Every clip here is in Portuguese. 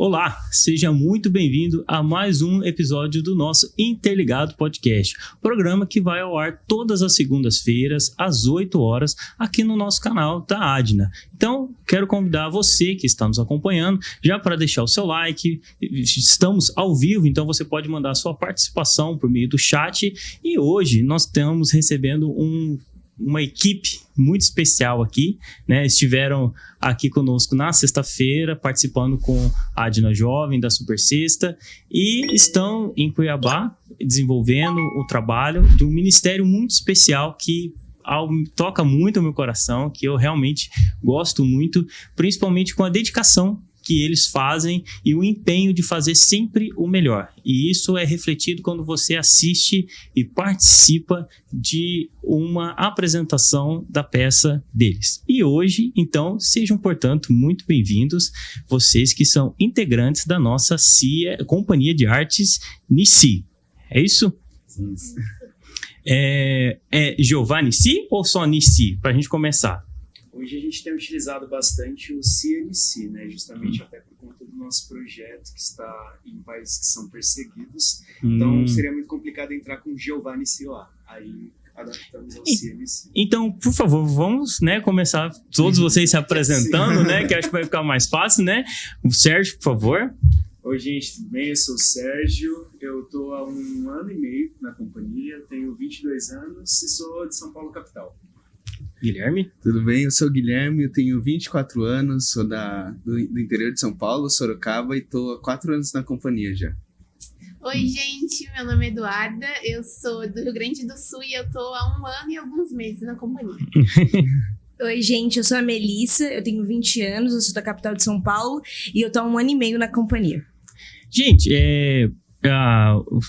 Olá, seja muito bem-vindo a mais um episódio do nosso Interligado Podcast, programa que vai ao ar todas as segundas-feiras, às 8 horas, aqui no nosso canal da Adna. Então, quero convidar você que está nos acompanhando, já para deixar o seu like. Estamos ao vivo, então você pode mandar a sua participação por meio do chat. E hoje nós estamos recebendo uma equipe muito especial aqui, né? Estiveram aqui conosco na sexta-feira, participando com a Adna Jovem da Super Sexta, e estão em Cuiabá desenvolvendo o trabalho de um ministério muito especial que toca muito o meu coração, que eu realmente gosto muito, principalmente com a dedicação que eles fazem e o empenho de fazer sempre o melhor. E isso é refletido quando você assiste e participa de uma apresentação da peça deles. E hoje, então, sejam, portanto, muito bem-vindos, vocês que são integrantes da nossa Companhia de Artes Nissi. É isso? Sim. É Giovanni Nissi ou só Nissi? Para a gente começar. Hoje a gente tem utilizado bastante o CNC, né? Justamente até por conta do nosso projeto que está em países que são perseguidos. Então seria muito complicado entrar com Giovanni Nissi lá. Aí adaptamos ao CNC. Então, por favor, vamos, né, começar todos vocês se apresentando, né? Que acho que vai ficar mais fácil, né? O Sérgio, por favor. Oi, gente, tudo bem? Eu sou o Sérgio. Eu estou há 1 ano e meio na companhia, tenho 22 anos e sou de São Paulo, capital. Guilherme? Tudo bem, eu sou o Guilherme, eu tenho 24 anos, sou do interior de São Paulo, Sorocaba, e estou há 4 anos na companhia já. Oi, gente, meu nome é Eduarda, eu sou do Rio Grande do Sul e eu estou há 1 ano e alguns meses na companhia. Oi, gente, eu sou a Melissa, eu tenho 20 anos, eu sou da capital de São Paulo e eu estou há 1 ano e meio na companhia. Gente,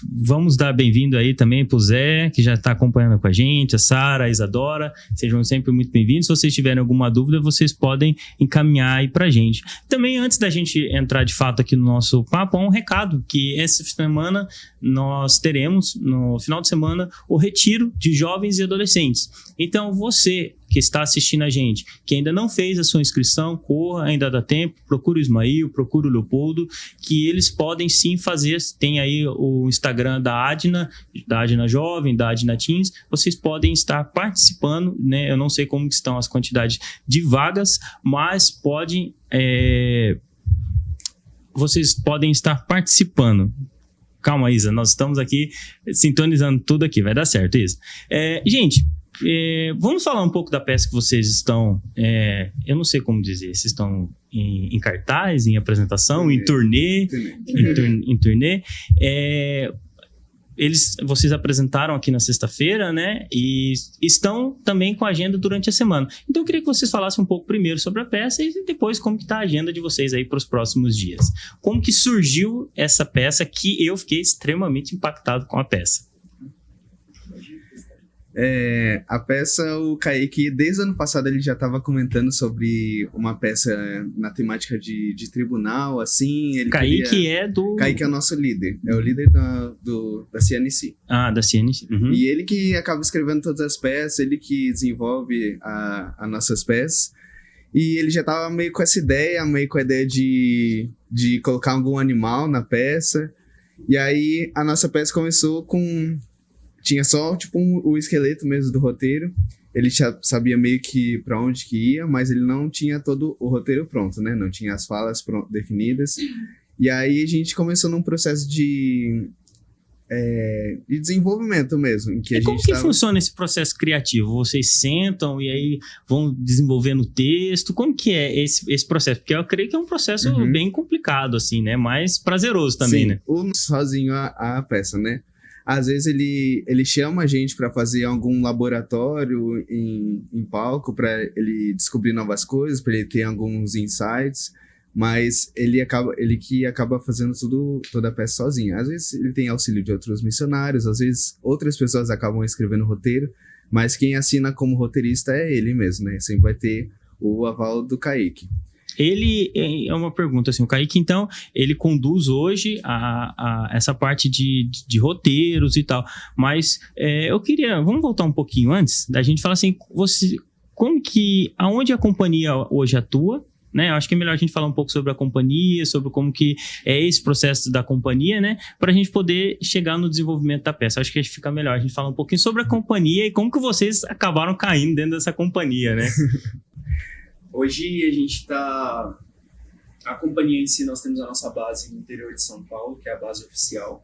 vamos dar bem-vindo aí também pro Zé, que já está acompanhando com a gente, a Sara, a Isadora, sejam sempre muito bem-vindos. Se vocês tiverem alguma dúvida, vocês podem encaminhar aí pra gente. Também, antes da gente entrar de fato aqui no nosso papo, há um recado, que essa semana nós teremos, no final de semana, o retiro de jovens e adolescentes. Então, você que está assistindo a gente, que ainda não fez a sua inscrição, corra, ainda dá tempo, procure o Ismael, procure o Leopoldo, que eles podem sim fazer. Tem aí o Instagram da Adna Jovem, da Adna Teens, vocês podem estar participando, né? Eu não sei como estão as quantidades de vagas, mas vocês podem estar participando. Calma, Isa, nós estamos aqui sintonizando tudo aqui, vai dar certo, Isa. Gente, vamos falar um pouco da peça que vocês estão, eu não sei como dizer, vocês estão em cartaz, em apresentação, em turnê. Vocês apresentaram aqui na sexta-feira, né? E estão também com a agenda durante a semana. Então eu queria que vocês falassem um pouco primeiro sobre a peça e depois como que está a agenda de vocês aí para os próximos dias. Como que surgiu essa peça, que eu fiquei extremamente impactado com a peça? A peça, o Kaique, desde o ano passado ele já estava comentando sobre uma peça na temática de tribunal, assim. Kaique é o nosso líder, é o líder da CNC. Ah, da CNC. Uhum. E ele que acaba escrevendo todas as peças, ele que desenvolve as nossas peças. E ele já estava meio com essa ideia, de colocar algum animal na peça. E aí a nossa peça começou com... Tinha só, o esqueleto mesmo do roteiro. Ele já sabia meio que pra onde que ia, mas ele não tinha todo o roteiro pronto, né? Não tinha as falas definidas. E aí a gente começou num processo de desenvolvimento mesmo. Como que funciona esse processo criativo? Vocês sentam e aí vão desenvolvendo o texto? Como que é esse processo? Porque eu creio que é um processo bem complicado, assim, né? Mas prazeroso também, né? Sozinho a peça, né? Às vezes ele chama a gente para fazer algum laboratório em palco, para ele descobrir novas coisas, para ele ter alguns insights, mas ele acaba fazendo toda a peça sozinho. Às vezes ele tem auxílio de outros missionários, às vezes outras pessoas acabam escrevendo o roteiro, mas quem assina como roteirista é ele mesmo, né? Sempre vai ter o aval do Kaique. Ele, é uma pergunta assim, o Kaique, então, ele conduz hoje essa parte de roteiros e tal, mas vamos voltar um pouquinho antes, da gente falar assim, aonde a companhia hoje atua, né? Eu acho que é melhor a gente falar um pouco sobre a companhia, sobre como que é esse processo da companhia, né? Para a gente poder chegar no desenvolvimento da peça. Acho que fica melhor a gente falar um pouquinho sobre a companhia e como que vocês acabaram caindo dentro dessa companhia, né? Hoje a gente está... A companhia em si, nós temos a nossa base no interior de São Paulo, que é a base oficial.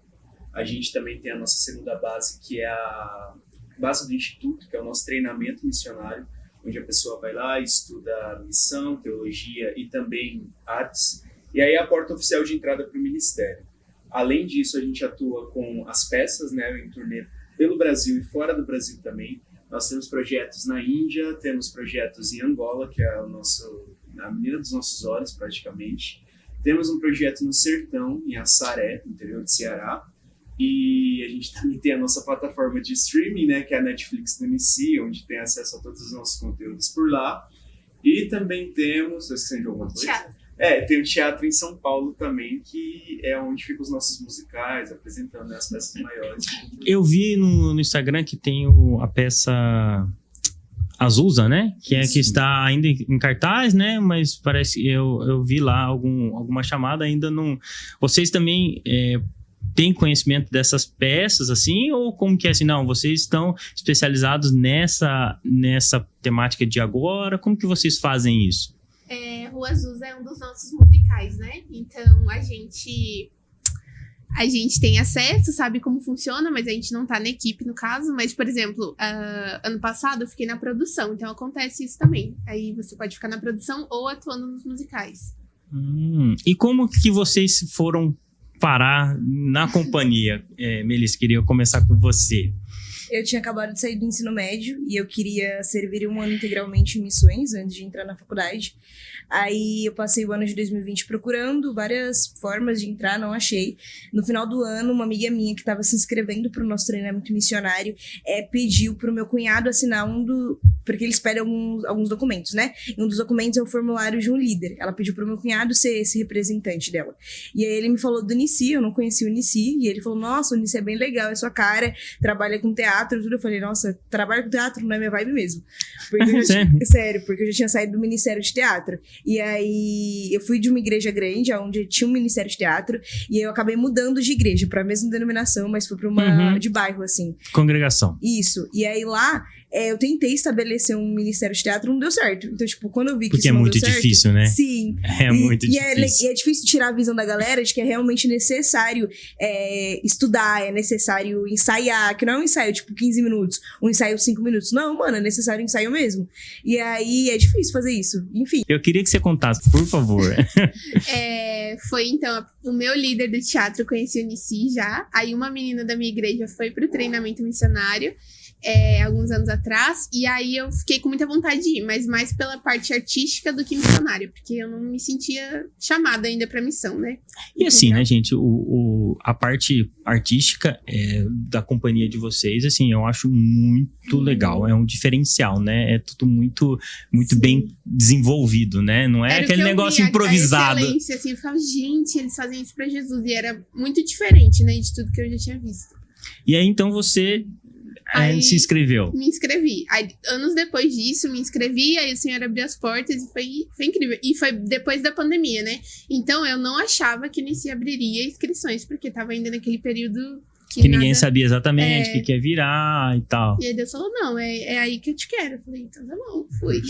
A gente também tem a nossa segunda base, que é a base do Instituto, que é o nosso treinamento missionário, onde a pessoa vai lá e estuda missão, teologia e também artes. E aí a porta oficial de entrada para o ministério. Além disso, a gente atua com as peças, né, em turnê pelo Brasil e fora do Brasil também. Nós temos projetos na Índia, temos projetos em Angola, que é a menina dos nossos olhos, praticamente. Temos um projeto no Sertão, em Assaré, no interior de Ceará. E a gente também tem a nossa plataforma de streaming, né, que é a Netflix do Unici, onde tem acesso a todos os nossos conteúdos por lá. E também temos... Estou esquecendo de alguma coisa? Teatro. Tem o teatro em São Paulo também, que é onde ficam os nossos musicais, apresentando, né, as peças maiores. Eu vi no Instagram que tem a peça Azusa, né? Que é que está ainda em cartaz, né? Mas parece que eu vi lá alguma chamada, ainda não... Vocês também... Tem conhecimento dessas peças, assim? Ou como que é assim? Não, vocês estão especializados nessa temática de agora? Como que vocês fazem isso? Rua Azusa é um dos nossos musicais, né? Então, a gente tem acesso, sabe como funciona, mas a gente não tá na equipe, no caso. Mas, por exemplo, ano passado eu fiquei na produção, então acontece isso também. Aí você pode ficar na produção ou atuando nos musicais. E como que vocês foram parar na companhia? Melissa, queria começar com você. Eu tinha acabado de sair do ensino médio e eu queria servir um ano integralmente em missões antes de entrar na faculdade. Aí eu passei o ano de 2020 procurando várias formas de entrar, não achei. No final do ano, uma amiga minha que estava se inscrevendo para o nosso treinamento missionário pediu para o meu cunhado assinar porque eles pedem alguns documentos, né? E um dos documentos é o formulário de um líder. Ela pediu para o meu cunhado ser esse representante dela. E aí ele me falou do Unici, eu não conhecia o Unici, e ele falou, nossa, o Unici é bem legal, é sua cara, trabalha com teatro, tudo. Eu falei, nossa, trabalho com teatro não é minha vibe mesmo. Porque sério, porque eu já tinha saído do Ministério de Teatro. E aí eu fui de uma igreja grande, onde tinha um Ministério de Teatro, e aí eu acabei mudando de igreja, para a mesma denominação, mas fui para uma de bairro, assim. Congregação. Isso. E aí lá, eu tentei estabelecer um Ministério de Teatro, não deu certo. Então, tipo, quando eu vi que porque isso não é muito deu certo, difícil, né? Sim. Muito difícil. E é difícil tirar a visão da galera de que é realmente necessário estudar, é necessário ensaiar, que não é um ensaio, tipo, 15 minutos, um ensaio 5 minutos. Não, mano, é necessário ensaio mesmo. E aí é difícil fazer isso. Enfim. Eu queria que você contasse, por favor. Foi, então, o meu líder do teatro, eu conheci o Unici já. Aí uma menina da minha igreja foi pro treinamento missionário. Alguns anos atrás, e aí eu fiquei com muita vontade de ir, mas mais pela parte artística do que missionária, porque eu não me sentia chamada ainda pra missão, né? E assim, né, gente, a parte artística da companhia de vocês, assim, eu acho muito legal, é um diferencial, né? É tudo muito bem desenvolvido, né? Não é aquele negócio improvisado. A excelência, assim, eu ficava, gente, eles fazem isso pra Jesus, e era muito diferente, né, de tudo que eu já tinha visto. E aí, então, você... Aí, se inscreveu? Me inscrevi. Aí, anos depois disso, me inscrevi, aí o senhor abriu as portas e foi incrível. E foi depois da pandemia, né? Então, eu não achava que se abriria inscrições, porque tava ainda naquele período que ninguém sabia exatamente o que ia virar e tal. E aí Deus falou, não, é aí que eu te quero. Eu falei, então tá bom, fui.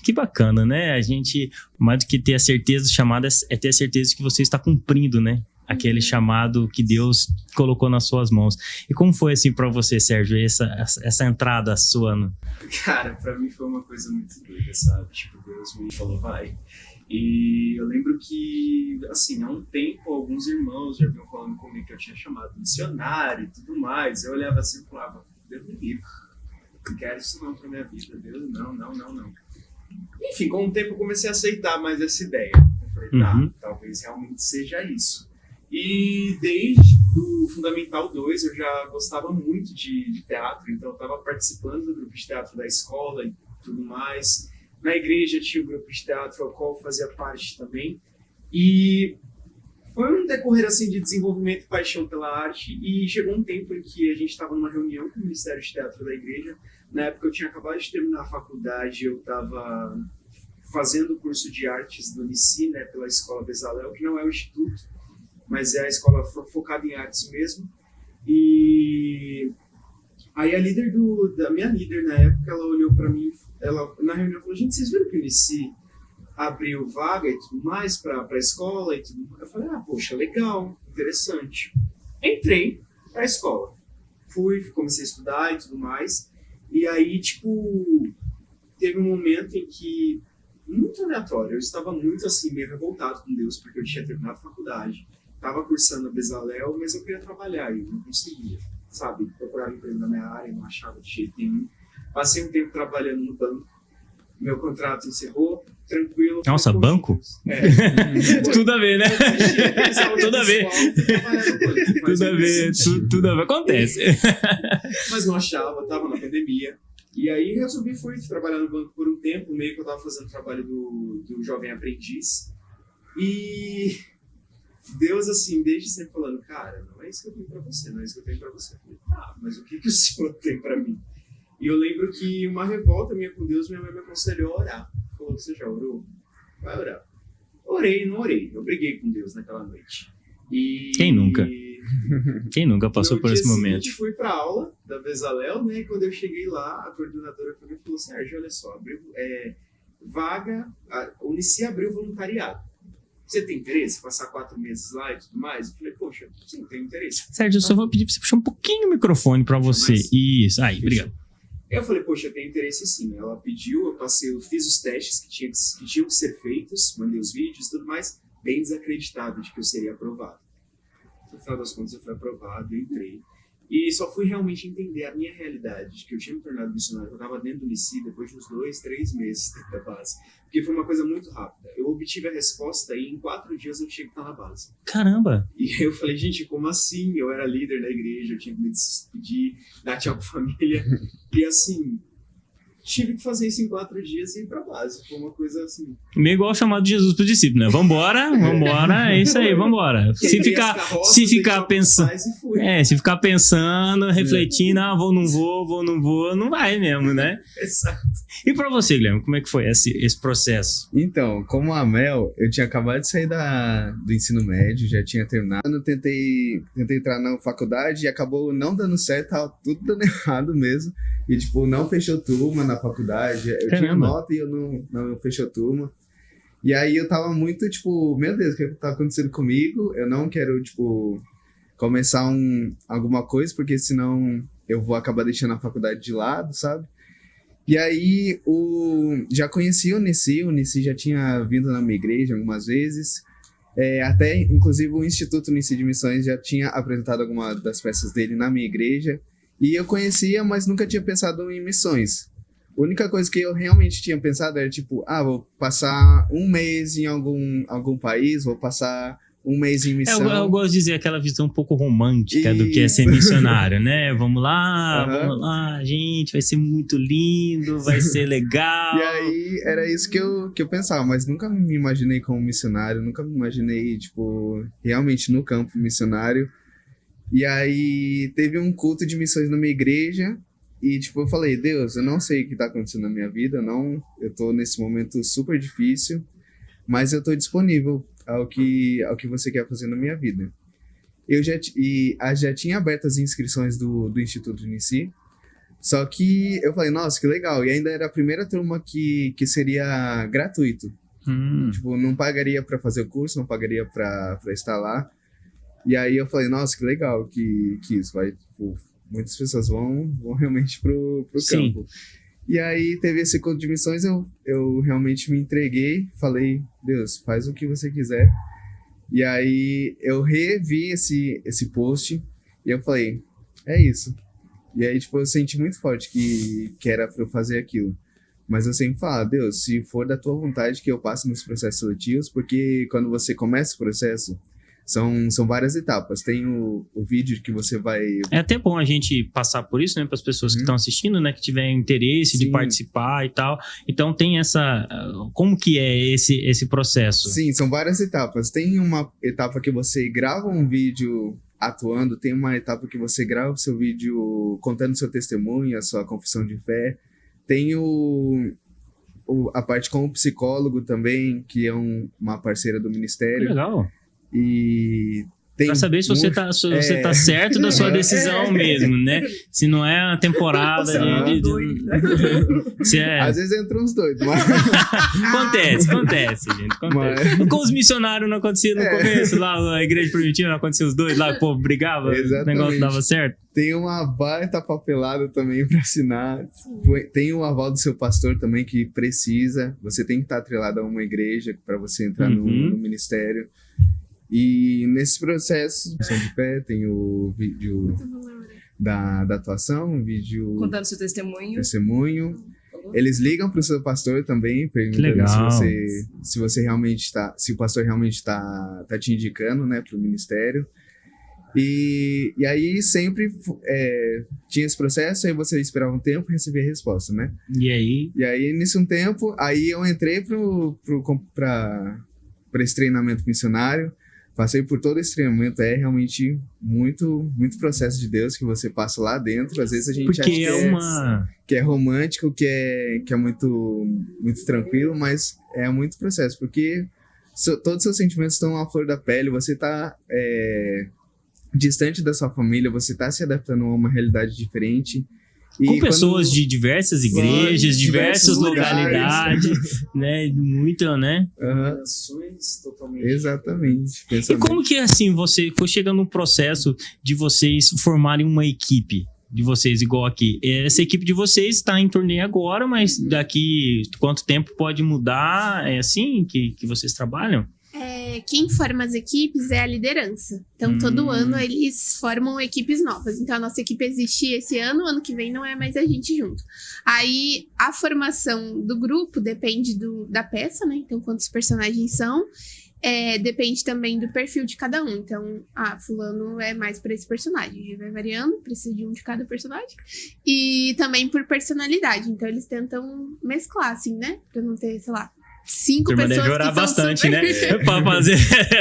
Que bacana, né? A gente, mais do que ter a certeza do chamado, é ter a certeza que você está cumprindo, né? Aquele chamado que Deus colocou nas suas mãos. E como foi assim pra você, Sérgio, essa entrada sua? Cara, pra mim foi uma coisa muito doida, sabe? Tipo, Deus me falou, vai. E eu lembro que, assim, há um tempo, alguns irmãos já vinham falando comigo que eu tinha chamado missionário e tudo mais. Eu olhava assim e falava, Deus me livre, não quero isso não pra minha vida, Deus, não. Enfim, com o tempo eu comecei a aceitar mais essa ideia. Eu falei, talvez realmente seja isso. E desde o Fundamental 2 eu já gostava muito de teatro, então eu estava participando do grupo de teatro da escola e tudo mais. Na igreja tinha o grupo de teatro ao qual eu fazia parte também. E foi um decorrer assim, de desenvolvimento e paixão pela arte. E chegou um tempo em que a gente estava numa reunião com o Ministério de Teatro da igreja. Na época eu tinha acabado de terminar a faculdade, eu estava fazendo o curso de artes do Unici, né, pela Escola Bezalel, que não é o instituto, mas é a escola focada em artes mesmo. E aí a minha líder na época, ela olhou para mim, ela na reunião falou: gente, vocês viram que o Unici abriu vaga e tudo mais para a escola e tudo mais? Eu falei: poxa, legal, interessante. Entrei para a escola, comecei a estudar e tudo mais. E aí, tipo, teve um momento em que, muito aleatório, eu estava muito assim, meio revoltado com Deus, porque eu tinha terminado a faculdade, estava cursando a Bezalel, mas eu queria trabalhar e eu não conseguia, sabe? Procurava emprego na minha área, não achava de jeito nenhum. Passei um tempo trabalhando no banco, meu contrato encerrou, tranquilo. Nossa, banco? Tudo a ver, né? Tudo a ver. Tudo a ver. Acontece. Mas não achava, tava na pandemia. E aí fui trabalhar no banco por um tempo, meio que eu tava fazendo o trabalho do jovem aprendiz. E Deus, assim, desde sempre falando: cara, não é isso que eu tenho pra você, não é isso que eu tenho pra você. Eu falei: mas o que o Senhor tem pra mim? E eu lembro que uma revolta minha com Deus, minha mãe me aconselhou a orar. Falou: você já orou? Vai orar. Orei, não orei. Eu briguei com Deus naquela noite. E quem nunca? Quem nunca passou por esse momento? Eu fui pra aula da Bezalel, né? E quando eu cheguei lá, a coordenadora falou: Sérgio, olha só, abriu vaga, a Unici abriu voluntariado. Você tem interesse em passar 4 meses lá e tudo mais? Eu falei: poxa, sim, tenho interesse. Sérgio, eu só vou pedir pra você puxar um pouquinho o microfone pra você. Isso, aí, obrigado. Eu falei: poxa, eu tenho interesse sim. Ela pediu, eu fiz os testes que tinham que ser feitos, mandei os vídeos e tudo mais, bem desacreditado de que eu seria aprovado. No final das contas, eu fui aprovado, eu entrei. E só fui realmente entender a minha realidade, de que eu tinha me tornado missionário. Eu estava dentro do Unici depois de uns 2, 3 meses da base. Porque foi uma coisa muito rápida. Eu obtive a resposta e em 4 dias eu tinha que estar na base. Caramba! E eu falei: gente, como assim? Eu era líder da igreja, eu tinha que me despedir, dar tchau pra família. E assim, tive que fazer isso em 4 dias e ir pra base. Foi uma coisa assim. Meio igual o chamado de Jesus pro discípulo, né? Vambora, é isso aí, vambora. Se ficar pensando. Se ficar pensando, refletindo, vou, não vou, não vai mesmo, né? Exato. E pra você, Guilherme, como é que foi esse processo? Então, como a Mel, eu tinha acabado de sair do ensino médio, já tinha terminado. Eu tentei entrar na faculdade e acabou não dando certo, tava tudo dando errado mesmo. E, tipo, não fechou turma na faculdade. Eu tinha nota e eu não fechou turma. E aí eu tava muito, tipo, meu Deus, o que tá acontecendo comigo? Eu não quero, tipo, começar alguma coisa, porque senão eu vou acabar deixando a faculdade de lado, sabe? E aí já conheci o Unici já tinha vindo na minha igreja algumas vezes. Até, inclusive, o Instituto Unici de Missões já tinha apresentado alguma das peças dele na minha igreja. E eu conhecia, mas nunca tinha pensado em missões. A única coisa que eu realmente tinha pensado era, tipo, vou passar um mês em algum país, vou passar um mês em missão. Eu gosto de dizer aquela visão um pouco romântica do que é ser missionário, né? Vamos lá, gente, vai ser muito lindo, vai ser legal. E aí, era isso que eu pensava, mas nunca me imaginei como missionário, nunca me imaginei, tipo, realmente no campo missionário. E aí, teve um culto de missões na minha igreja, e, tipo, eu falei: Deus, eu não sei o que tá acontecendo na minha vida, eu tô nesse momento super difícil, mas eu tô disponível ao que você quer fazer na minha vida. Eu já tinha aberto as inscrições do Instituto Unici, só que eu falei: nossa, que legal, e ainda era a primeira turma que seria gratuito. Tipo, não pagaria para fazer o curso, não pagaria para estar lá. E aí eu falei: nossa, que legal que isso vai, tipo, muitas pessoas vão realmente pro campo. E aí teve esse culto de missões, eu realmente me entreguei, falei: Deus, faz o que você quiser. E aí eu revi esse post e eu falei: é isso. E aí, tipo, eu senti muito forte que era pra eu fazer aquilo. Mas eu sempre falo: Deus, se for da tua vontade que eu passe nos processos seletivos, porque quando você começa o processo, são várias etapas. Tem o vídeo que você vai... É até bom a gente passar por isso, né? Para as pessoas que estão assistindo, né? Que tiverem interesse de participar e tal. Então tem essa... Como que é esse processo? Sim, são várias etapas. Tem uma etapa que você grava um vídeo atuando. Tem uma etapa que você grava o seu vídeo contando seu testemunho, a sua confissão de fé. Tem a parte com o psicólogo também, que é uma parceira do ministério. Legal. E Pra saber se você tá certo da sua decisão mesmo, né? Se não é a temporada se é... Às vezes entra uns doidos, mas... acontece, gente. Mas... Com os missionários não acontecia no começo, lá a igreja primitiva não acontecia os dois, lá o povo brigava, o negócio dava certo. Tem uma baita papelada também para assinar. Tem o aval do seu pastor também que precisa. Você tem que estar atrelado a uma igreja para você entrar no ministério. E nesse processo, de pé, tem o vídeo da atuação, o vídeo... Contando seu testemunho. Eles ligam para o seu pastor também, perguntando se você realmente está... Se o pastor realmente está te indicando, né, para o ministério. E aí sempre tinha esse processo, aí você esperava um tempo e recebia a resposta, né? E aí nisso um tempo, aí eu entrei para esse treinamento missionário. Passei por todo esse treinamento, é realmente muito processo de Deus que você passa lá dentro. Às vezes a gente acha que é romântico, que é muito tranquilo, mas é muito processo, porque todos os seus sentimentos estão à flor da pele, você está distante da sua família, você está se adaptando a uma realidade diferente. Com pessoas de diversas igrejas, diversas localidades, né? Muito, né? Totalmente. Exatamente. E como que, assim, você foi chegando num processo de vocês formarem uma equipe de vocês, igual aqui? Essa equipe de vocês está em torneio agora, mas daqui quanto tempo pode mudar? É assim que vocês trabalham? Quem forma as equipes é a liderança. Então, todo ano eles formam equipes novas. Então, a nossa equipe existe esse ano, o ano que vem não é mais a gente junto. Aí, a formação do grupo depende da peça, né? Então, quantos personagens são. Depende também do perfil de cada um. Então, fulano é mais para esse personagem. Já vai variando, precisa de um de cada personagem. E também por personalidade. Então, eles tentam mesclar, assim, né? Pra não ter, sei lá, 5 pessoas deve orar que são bastante, super... né? Pra fazer,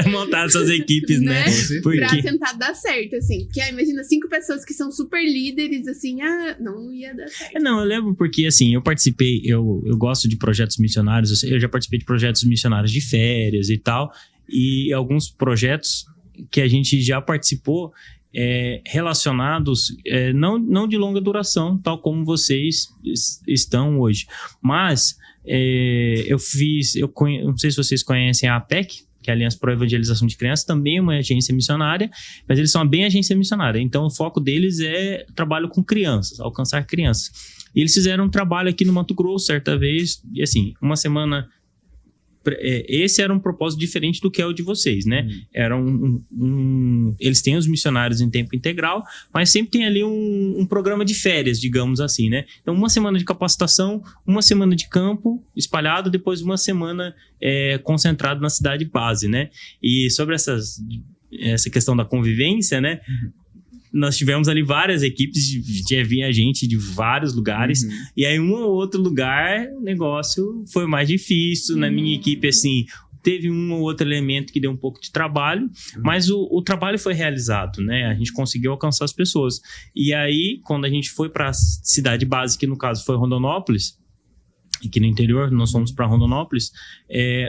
montar essas equipes, né? Pra tentar dar certo, assim. Porque, imagina 5 pessoas que são super líderes, assim, não ia dar certo. Não, eu lembro porque, assim, eu participei, eu gosto de projetos missionários, eu já participei de projetos missionários de férias e tal, e alguns projetos que a gente já participou relacionados, não de longa duração, tal como vocês estão hoje, mas... não sei se vocês conhecem a APEC, que é a Aliança para a Evangelização de Crianças, também é uma agência missionária, mas eles são bem agência missionária, então o foco deles é trabalho com crianças, alcançar crianças. E eles fizeram um trabalho aqui no Mato Grosso, certa vez, e assim, uma semana... esse era um propósito diferente do que é o de vocês, né? Era eles têm os missionários em tempo integral, mas sempre tem ali um programa de férias, digamos assim, né? Então, uma semana de capacitação, uma semana de campo espalhado, depois uma semana concentrado na cidade base, né? E sobre essa questão da convivência, né? Nós tivemos ali várias equipes, vinha gente de vários lugares, e aí um ou outro lugar o negócio foi mais difícil. Na minha equipe, assim, teve um ou outro elemento que deu um pouco de trabalho, mas o trabalho foi realizado, né? A gente conseguiu alcançar as pessoas. E aí, quando a gente foi para a cidade base, que no caso foi Rondonópolis, aqui no interior, nós fomos para Rondonópolis,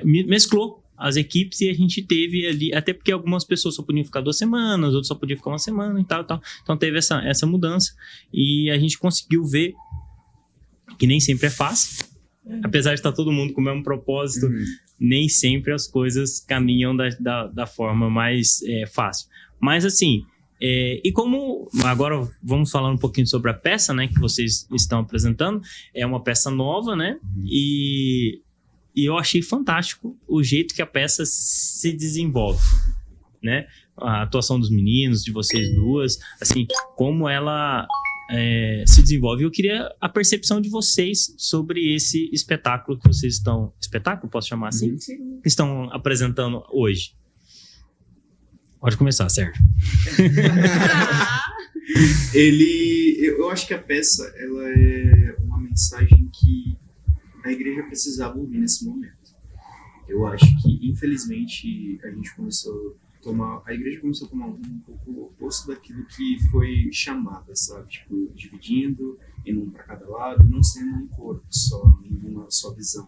mesclou as equipes e a gente teve ali, até porque algumas pessoas só podiam ficar 2 semanas, outros só podiam ficar 1 semana e tal. Então teve essa mudança e a gente conseguiu ver que nem sempre é fácil, apesar de estar todo mundo com o mesmo propósito, nem sempre as coisas caminham da forma mais fácil. Mas assim, e como agora vamos falar um pouquinho sobre a peça, né, que vocês estão apresentando, é uma peça nova, né, e eu achei fantástico o jeito que a peça se desenvolve, né? A atuação dos meninos, de vocês duas, assim, como ela se desenvolve. Eu queria a percepção de vocês sobre esse espetáculo que vocês estão... Espetáculo, posso chamar assim? Que estão apresentando hoje. Pode começar, Sérgio. Eu acho que a peça, ela é uma mensagem que a igreja precisava ouvir nesse momento. Eu acho que, infelizmente, a gente começou a igreja começou a tomar um pouco o oposto daquilo que foi chamada, sabe? Tipo, dividindo, indo um para cada lado, não sendo um corpo só, em uma só visão.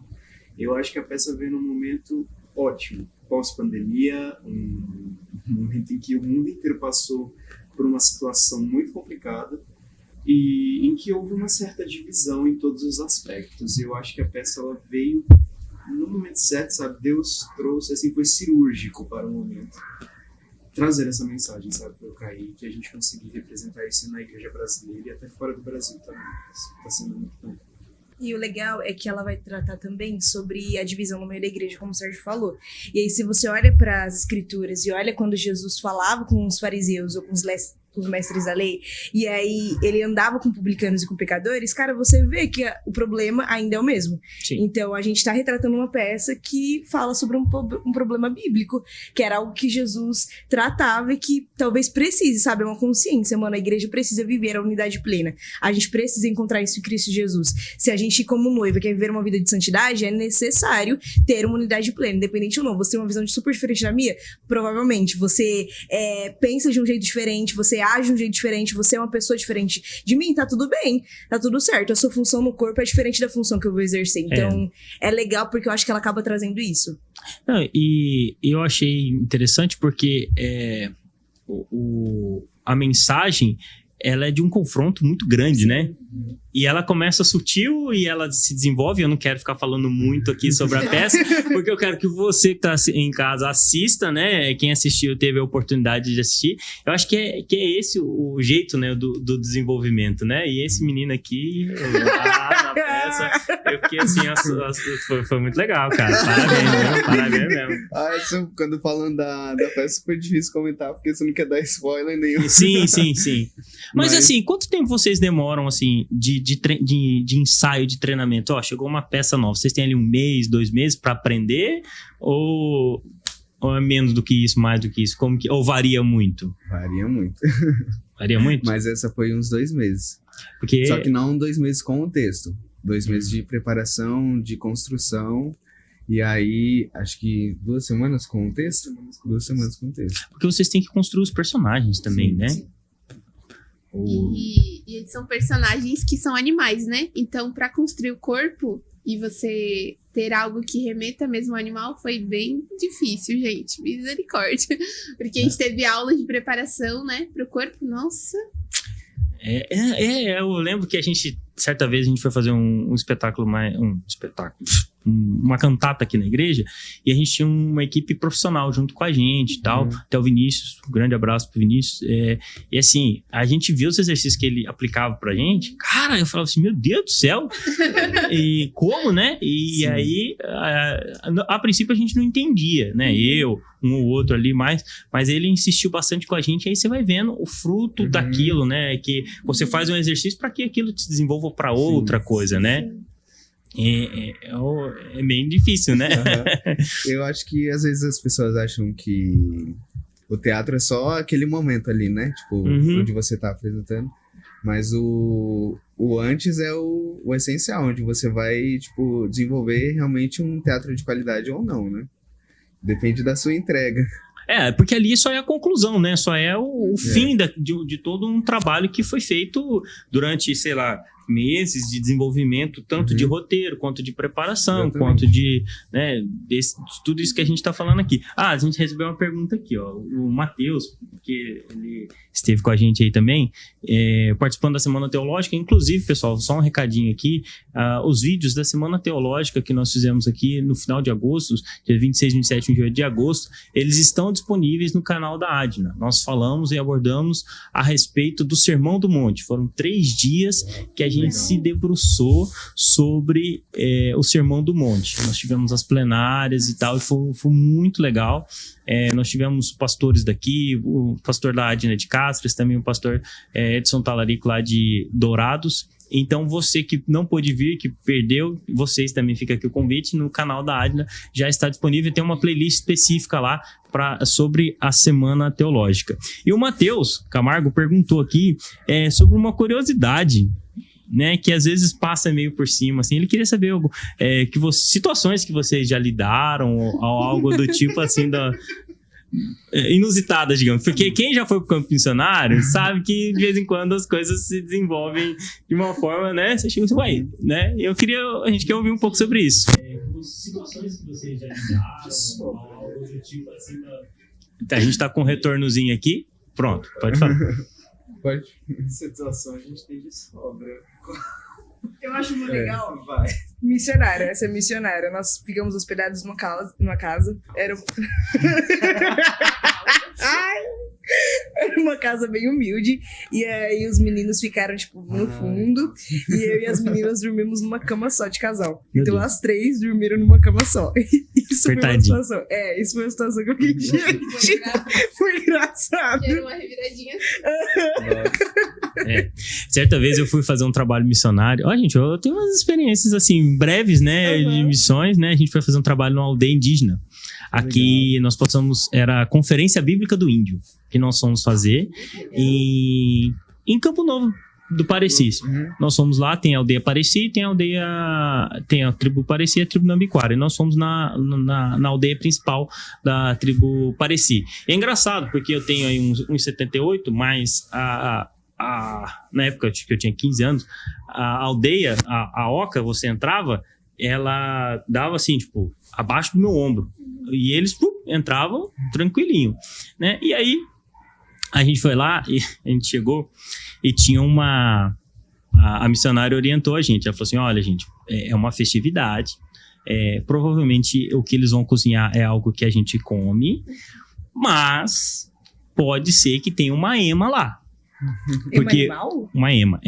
Eu acho que a peça veio num momento ótimo, pós-pandemia, um momento em que o mundo inteiro passou por uma situação muito complicada e em que houve uma certa divisão em todos os aspectos. Eu acho que a peça ela veio no momento certo, sabe? Deus trouxe, assim, foi cirúrgico para o momento trazer essa mensagem, sabe, para eu cair, que a gente conseguir representar isso na igreja brasileira e até fora do Brasil também. Está sendo muito bom. E o legal é que ela vai tratar também sobre a divisão no meio da igreja, como o Sérgio falou. E aí, se você olha para as escrituras e olha quando Jesus falava com os fariseus ou com os mestres da lei, e aí ele andava com publicanos e com pecadores, cara, você vê que o problema ainda é o mesmo. Sim. Então, a gente tá retratando uma peça que fala sobre um problema bíblico, que era algo que Jesus tratava e que talvez precise, sabe? É uma consciência, mano. A igreja precisa viver a unidade plena. A gente precisa encontrar isso em Cristo Jesus. Se a gente, como noiva, quer viver uma vida de santidade, é necessário ter uma unidade plena, independente ou não. Você tem uma visão super diferente da minha? Provavelmente. Você pensa de um jeito diferente, você age de um jeito diferente, você é uma pessoa diferente de mim, tá tudo bem, tá tudo certo. A sua função no corpo é diferente da função que eu vou exercer. Então, é legal porque eu acho que ela acaba trazendo isso. Não, e eu achei interessante porque a mensagem, ela é de um confronto muito grande, né? E ela começa sutil e ela se desenvolve. Eu não quero ficar falando muito aqui sobre a peça, porque eu quero que você que tá em casa assista, né? Quem assistiu teve a oportunidade de assistir. Eu acho que é esse o jeito, né, do desenvolvimento, né? E esse menino aqui, na peça, eu fiquei assim, foi muito legal, cara. Parabéns mesmo. Quando falando da peça foi difícil comentar, porque você não quer dar spoiler nenhum. Sim. Mas assim, quanto tempo vocês demoram, assim, de ensaio, de treinamento? Chegou uma peça nova, vocês têm ali 1 mês, 2 meses para aprender? Ou é menos do que isso, mais do que isso? Ou varia muito? Varia muito. Varia muito? Mas essa foi uns 2 meses. Porque... Só que não 2 meses com o texto. 2 meses de preparação, de construção. E aí, acho que 2 semanas com o texto? 2 semanas com o texto. Porque vocês têm que construir os personagens também, sim, né? Sim. E eles são personagens que são animais, né? Então, para construir o corpo e você ter algo que remeta mesmo ao animal foi bem difícil, gente. Misericórdia. Porque a gente teve aula de preparação, né? Pro corpo, nossa. Eu lembro que certa vez a gente foi fazer um espetáculo, uma cantata aqui na igreja, e a gente tinha uma equipe profissional junto com a gente e tal, até o Vinícius, um grande abraço pro Vinícius, e assim, a gente viu os exercícios que ele aplicava pra gente, cara, eu falava assim, meu Deus do céu, e como, né? E aí, a princípio a gente não entendia, né? Eu, um ou outro ali, mas ele insistiu bastante com a gente, aí você vai vendo o fruto daquilo, né? Que você faz um exercício para que aquilo te desenvolva para outra coisa, né? É bem difícil, né? Eu acho que às vezes as pessoas acham que o teatro é só aquele momento ali, né? Tipo, onde você tá apresentando. Mas o antes é o essencial, onde você vai, tipo, desenvolver realmente um teatro de qualidade ou não, né? Depende da sua entrega. Porque ali só é a conclusão, né? Só é o fim de todo um trabalho que foi feito durante, sei lá, meses de desenvolvimento, tanto de roteiro, quanto de preparação, quanto de, né, tudo isso que a gente está falando aqui. A gente recebeu uma pergunta aqui, ó, o Matheus, que ele esteve com a gente aí também, participando da Semana Teológica, inclusive, pessoal, só um recadinho aqui, os vídeos da Semana Teológica que nós fizemos aqui no final de agosto, dia 26, 27 e 28 de agosto, eles estão disponíveis no canal da Adna. Nós falamos e abordamos a respeito do Sermão do Monte. Foram 3 dias que a gente se debruçou sobre o Sermão do Monte. Nós tivemos as plenárias e tal, e foi muito legal. Nós tivemos pastores daqui, o pastor da Adna de Castres, também o pastor Edson Talarico lá de Dourados. Então você que não pôde vir, que perdeu, vocês também, fica aqui o convite, no canal da Adna já está disponível, tem uma playlist específica lá sobre a Semana Teológica. E o Matheus Camargo perguntou aqui sobre uma curiosidade, né, que às vezes passa meio por cima, assim. Ele queria saber situações que vocês já lidaram ou algo do tipo assim inusitadas, digamos. Porque quem já foi pro campo missionário sabe que de vez em quando as coisas se desenvolvem de uma forma, né? Você chega assim, ué, né? A gente quer ouvir um pouco sobre isso. Situações que vocês já lidaram, algo do tipo assim. A gente tá com um retornozinho aqui. Pronto, pode falar. Pode. Situação a gente tem de sobra. Eu acho muito legal. Vai. Missionária, essa é missionária. Nós ficamos hospedados numa casa. Era uma casa bem humilde. E aí os meninos ficaram, tipo, no fundo. E eu e as meninas dormimos numa cama só de casal. Meu Então Deus. as 3 dormiram numa cama só. Isso foi uma Apertadinho. situação. Isso foi uma situação que eu fiquei, gente, foi engraçado. Era uma reviradinha. Certa vez eu fui fazer um trabalho missionário. Ó, gente, eu tenho umas experiências assim, breves, né? De missões, né? A gente foi fazer um trabalho numa aldeia indígena. Aqui nós passamos, era a Conferência Bíblica do Índio, que nós fomos fazer em Campo Novo do Pareci. Nós fomos lá, tem a aldeia Pareci, tem a tribo Pareci e a tribo Nambiquara. E nós fomos na aldeia principal da tribo Pareci. É engraçado, porque eu tenho aí uns 78, mas na época que eu tinha 15 anos, a aldeia, a oca, você entrava, ela dava assim, tipo, abaixo do meu ombro. E eles entravam tranquilinho, né? E aí, a gente foi lá e a gente chegou e tinha a missionária orientou a gente. Ela falou assim, olha, gente, é uma festividade. Provavelmente o que eles vão cozinhar é algo que a gente come, mas pode ser que tenha uma ema lá. Porque uma ema,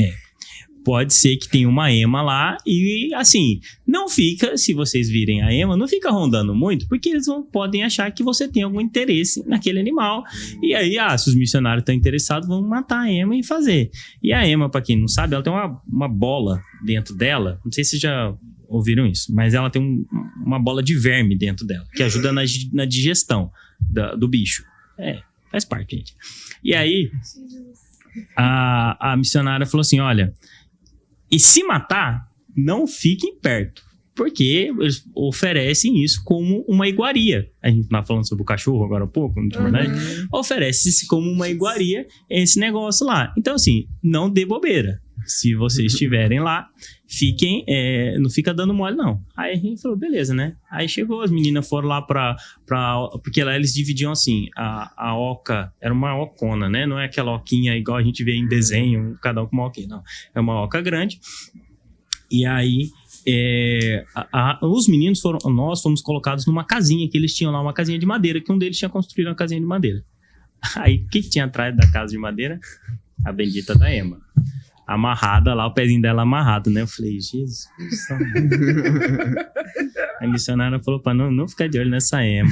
pode ser que tenha uma ema lá e, assim, não fica, se vocês virem a ema, não fica rondando muito, porque eles podem achar que você tem algum interesse naquele animal. E aí, se os missionários estão interessados, vão matar a ema e fazer. E a ema, para quem não sabe, ela tem uma bola dentro dela, não sei se vocês já ouviram isso, mas ela tem uma bola de verme dentro dela, que ajuda na digestão do bicho. Faz parte, gente. E aí, a missionária falou assim, olha, e se matar, não fiquem perto, porque eles oferecem isso como uma iguaria. A gente estava falando sobre o cachorro agora há pouco, não é verdade? Oferece-se como uma iguaria esse negócio lá. Então, assim, não dê bobeira. Se vocês estiverem lá, fiquem, não fica dando mole, não. Aí a gente falou, beleza, né? Aí chegou, as meninas foram lá porque lá eles dividiam assim, a oca, era uma ocona, né? Não é aquela oquinha igual a gente vê em desenho, cada um com uma oquinha, não. É uma oca grande. E aí, os meninos nós fomos colocados numa casinha, que eles tinham lá uma casinha de madeira, que um deles tinha construído uma casinha de madeira. Aí, o que tinha atrás da casa de madeira? A bendita da ema. Amarrada lá, o pezinho dela amarrado, né? Eu falei, Jesus. A missionária falou pra não ficar de olho nessa ema.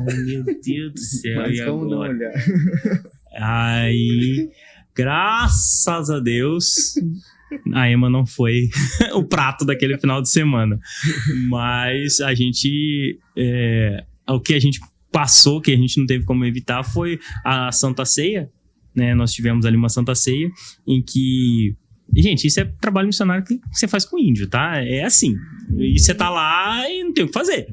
Ai, meu Deus do céu. Mas e vamos dar uma agora? olhada. Aí, graças a Deus, a ema não foi o prato daquele final de semana. Mas a gente... o que a gente passou, que a gente não teve como evitar, foi a Santa Ceia. Né, nós tivemos ali uma Santa Ceia em que... Gente, isso é trabalho missionário que você faz com índio, tá? É assim. E você tá lá e não tem o que fazer.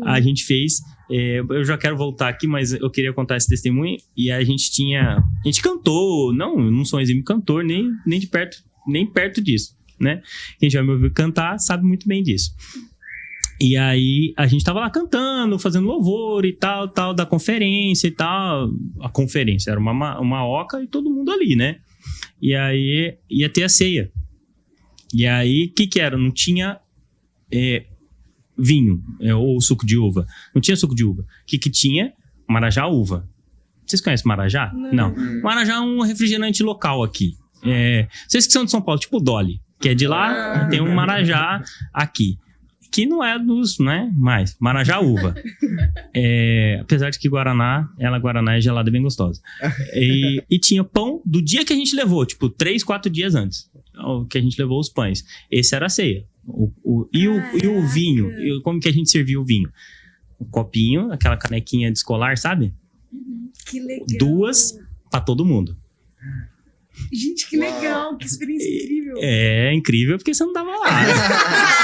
A gente fez... eu já quero voltar aqui, mas eu queria contar esse testemunho. E a gente cantou... Não sou um exímio cantor, nem perto disso, né? Quem já me ouviu cantar sabe muito bem disso. E aí, a gente tava lá cantando, fazendo louvor e tal, da conferência e tal. A conferência era uma oca e todo mundo ali, né? E aí, ia ter a ceia. E aí, o que era? Não tinha vinho ou suco de uva. Não tinha suco de uva. O que tinha? Marajá uva. Vocês conhecem Marajá? Não. Marajá é um refrigerante local aqui. Vocês que são de São Paulo, tipo o Dolly, que é de lá, tem um Marajá aqui. Que não é dos, né? Mas Marajá uva. Apesar de que Guaraná é gelada e bem gostosa. E tinha pão do dia que a gente levou, tipo 3, 4 dias antes. Que a gente levou os pães. Esse era a ceia. E o vinho. Como que a gente servia o vinho? Um copinho, aquela canequinha de escolar, sabe? Que legal. 2 pra todo mundo. Gente, que legal, que experiência incrível. É incrível porque você não tava lá.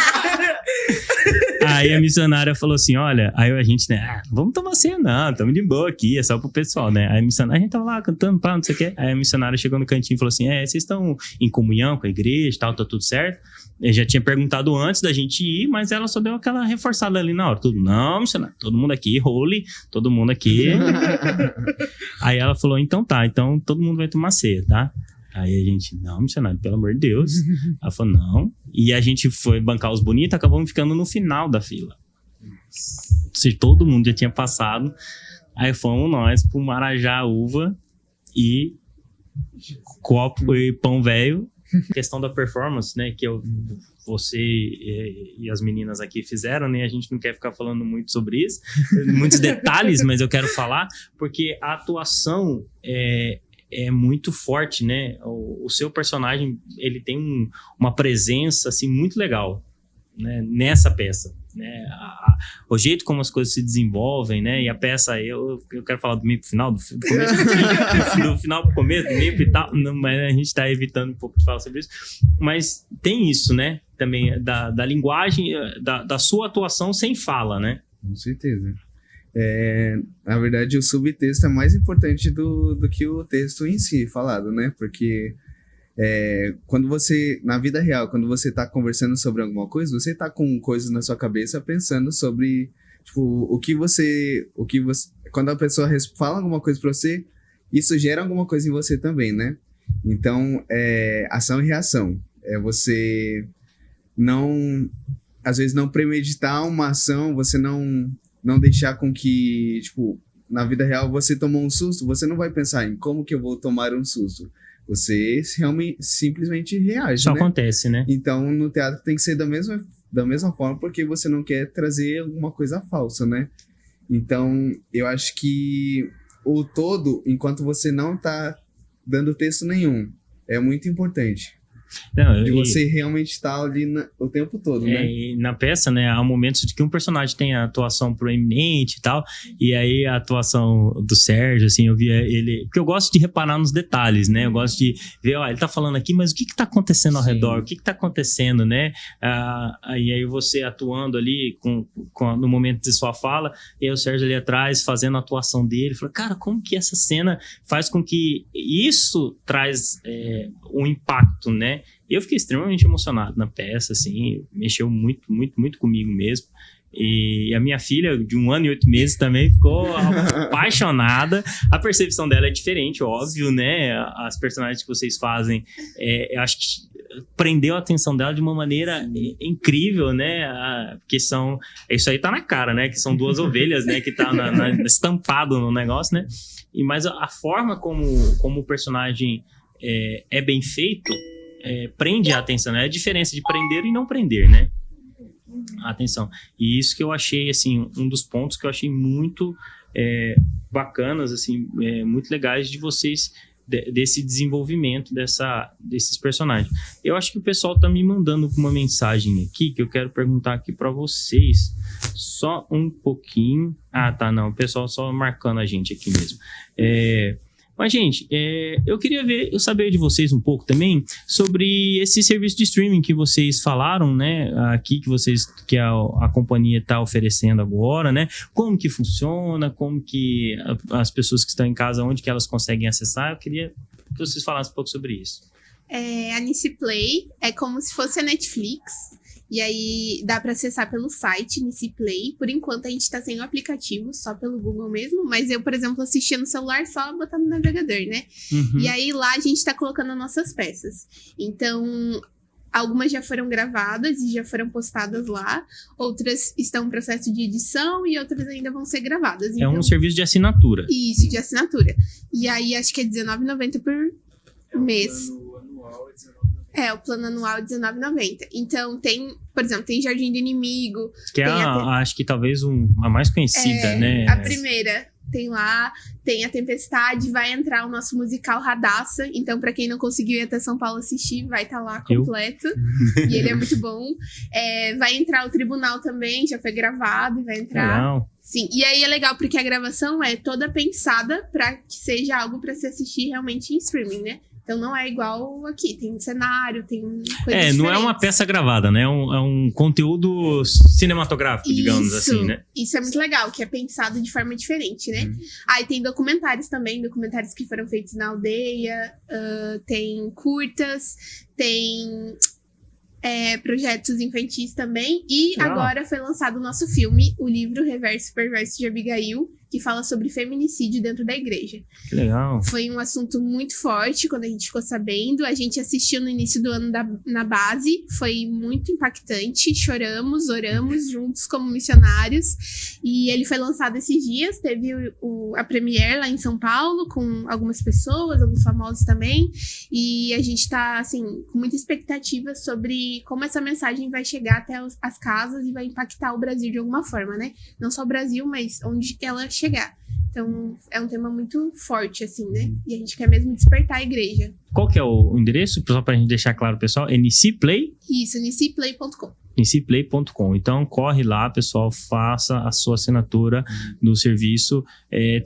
Aí a missionária falou assim, olha, aí a gente, né, vamos tomar ceia não, estamos de boa aqui, é só pro pessoal, né? Aí a gente tava lá cantando, pá, não sei o quê. Aí a missionária chegou no cantinho e falou assim, vocês estão em comunhão com a igreja e tal, tá tudo certo? Eu já tinha perguntado antes da gente ir, mas ela só deu aquela reforçada ali na hora. Tudo, não, missionário, todo mundo aqui, holy, todo mundo aqui. Aí ela falou, então tá, então todo mundo vai tomar ceia, tá? Aí a gente, não, missionário, pelo amor de Deus. Ela falou, não. E a gente foi bancar os bonitos, acabamos ficando no final da fila. Se todo mundo já tinha passado, aí fomos nós pro Marajá Uva e copo e pão velho. Questão da performance, né, que você e as meninas aqui fizeram, né, a gente não quer ficar falando muito sobre isso, muitos detalhes, mas eu quero falar, porque a atuação é muito forte, né, o seu personagem, ele tem uma presença, assim, muito legal, né, nessa peça, né, o jeito como as coisas se desenvolvem, né, e a peça, eu quero falar do meio pro final, do começo do final pro começo, do meio pro tal, mas a gente tá evitando um pouco de falar sobre isso, mas tem isso, né, também, da linguagem, da sua atuação sem fala, né. Com certeza. Na verdade, o subtexto é mais importante do que o texto em si falado, né, porque... quando você, na vida real, quando você tá conversando sobre alguma coisa, você tá com coisas na sua cabeça pensando sobre, tipo, o que você quando a pessoa fala alguma coisa pra você, isso gera alguma coisa em você também, né? Então, ação e reação. Você não, às vezes não premeditar uma ação, você não deixar com que, tipo, na vida real você tomou um susto, você não vai pensar em como que eu vou tomar um susto. Você realmente, simplesmente reage, Só né? acontece, né? Então, no teatro tem que ser da mesma forma, porque você não quer trazer alguma coisa falsa, né? Então, eu acho que o todo, enquanto você não tá dando texto nenhum, é muito importante. Não, de você realmente estar ali o tempo todo, né? E na peça, né, há momentos de que um personagem tem a atuação proeminente e tal, e aí a atuação do Sérgio, assim, eu via ele... Porque eu gosto de reparar nos detalhes, né? Eu gosto de ver, ó, ele tá falando aqui, mas o que tá acontecendo ao redor? O que tá acontecendo, né? E aí você atuando ali no momento de sua fala, e aí o Sérgio ali atrás fazendo a atuação dele, falou, cara, como que essa cena faz com que isso traz um impacto, né? E eu fiquei extremamente emocionado na peça, assim, mexeu muito, muito, muito comigo mesmo. E a minha filha, de 1 ano e 8 meses, também ficou apaixonada. A percepção dela é diferente, óbvio, né? As personagens que vocês fazem, eu acho que prendeu a atenção dela de uma maneira incrível, né? Porque isso aí tá na cara, né? Que são 2 ovelhas, né? Que tá estampado no negócio, né? Mas a forma como o personagem é bem feito, prende a atenção, né? É a diferença de prender e não prender, né? A atenção. E isso que eu achei, assim, um dos pontos que eu achei muito bacanas, assim, muito legais de vocês, desse desenvolvimento desses personagens. Eu acho que o pessoal tá me mandando uma mensagem aqui, que eu quero perguntar aqui para vocês. Só um pouquinho. Tá, não. O pessoal só marcando a gente aqui mesmo. Mas, gente, eu queria saber de vocês um pouco também sobre esse serviço de streaming que vocês falaram, né? Aqui que a companhia está oferecendo agora, né? Como que funciona, como que as pessoas que estão em casa, onde que elas conseguem acessar. Eu queria que vocês falassem um pouco sobre isso. A Niciplay é como se fosse a Netflix. E aí dá para acessar pelo site Niciplay. Por enquanto a gente tá sem o aplicativo, só pelo Google mesmo. Mas eu, por exemplo, assistia no celular só botar no navegador, né? Uhum. E aí lá a gente tá colocando as nossas peças. Então, algumas já foram gravadas e já foram postadas lá. Outras estão em processo de edição e outras ainda vão ser gravadas. Então, um serviço de assinatura. Isso, de assinatura. E aí acho que é R$19,90 por mês. O plano anual é R$19,90. Então, por exemplo, tem Jardim do Inimigo. Que acho que talvez a mais conhecida, né? A primeira tem lá, tem a Tempestade, vai entrar o nosso musical Radassa. Então, pra quem não conseguiu ir até São Paulo assistir, vai estar lá completo. E ele é muito bom. Vai entrar o Tribunal também, já foi gravado e vai entrar. Legal. Sim, e aí é legal porque a gravação é toda pensada pra que seja algo pra se assistir realmente em streaming, né? Então não é igual aqui, tem um cenário, tem coisas não é uma diferentes. peça gravada, né? É um conteúdo cinematográfico, digamos assim, né? Isso é muito legal, que é pensado de forma diferente, né? Aí tem documentários também, documentários que foram feitos na aldeia, tem curtas, tem projetos infantis também. E agora foi lançado o nosso filme, o livro Reverso e Perverso de Abigail, que fala sobre feminicídio dentro da igreja. Que legal. Foi um assunto muito forte quando a gente ficou sabendo. A gente assistiu no início do ano na base. Foi muito impactante. Choramos, oramos juntos como missionários. E ele foi lançado esses dias. Teve a premiere lá em São Paulo com algumas pessoas, alguns famosos também. E a gente tá, assim, com muita expectativa sobre como essa mensagem vai chegar até as casas e vai impactar o Brasil de alguma forma, né? Não só o Brasil, mas onde ela chegar. Então, é um tema muito forte, assim, né? E a gente quer mesmo despertar a igreja. Qual que é o endereço? Só pra gente deixar claro, pessoal. É NCPlay? Isso, nicplay.com. nicplay.com. Então, corre lá, pessoal, faça a sua assinatura no serviço.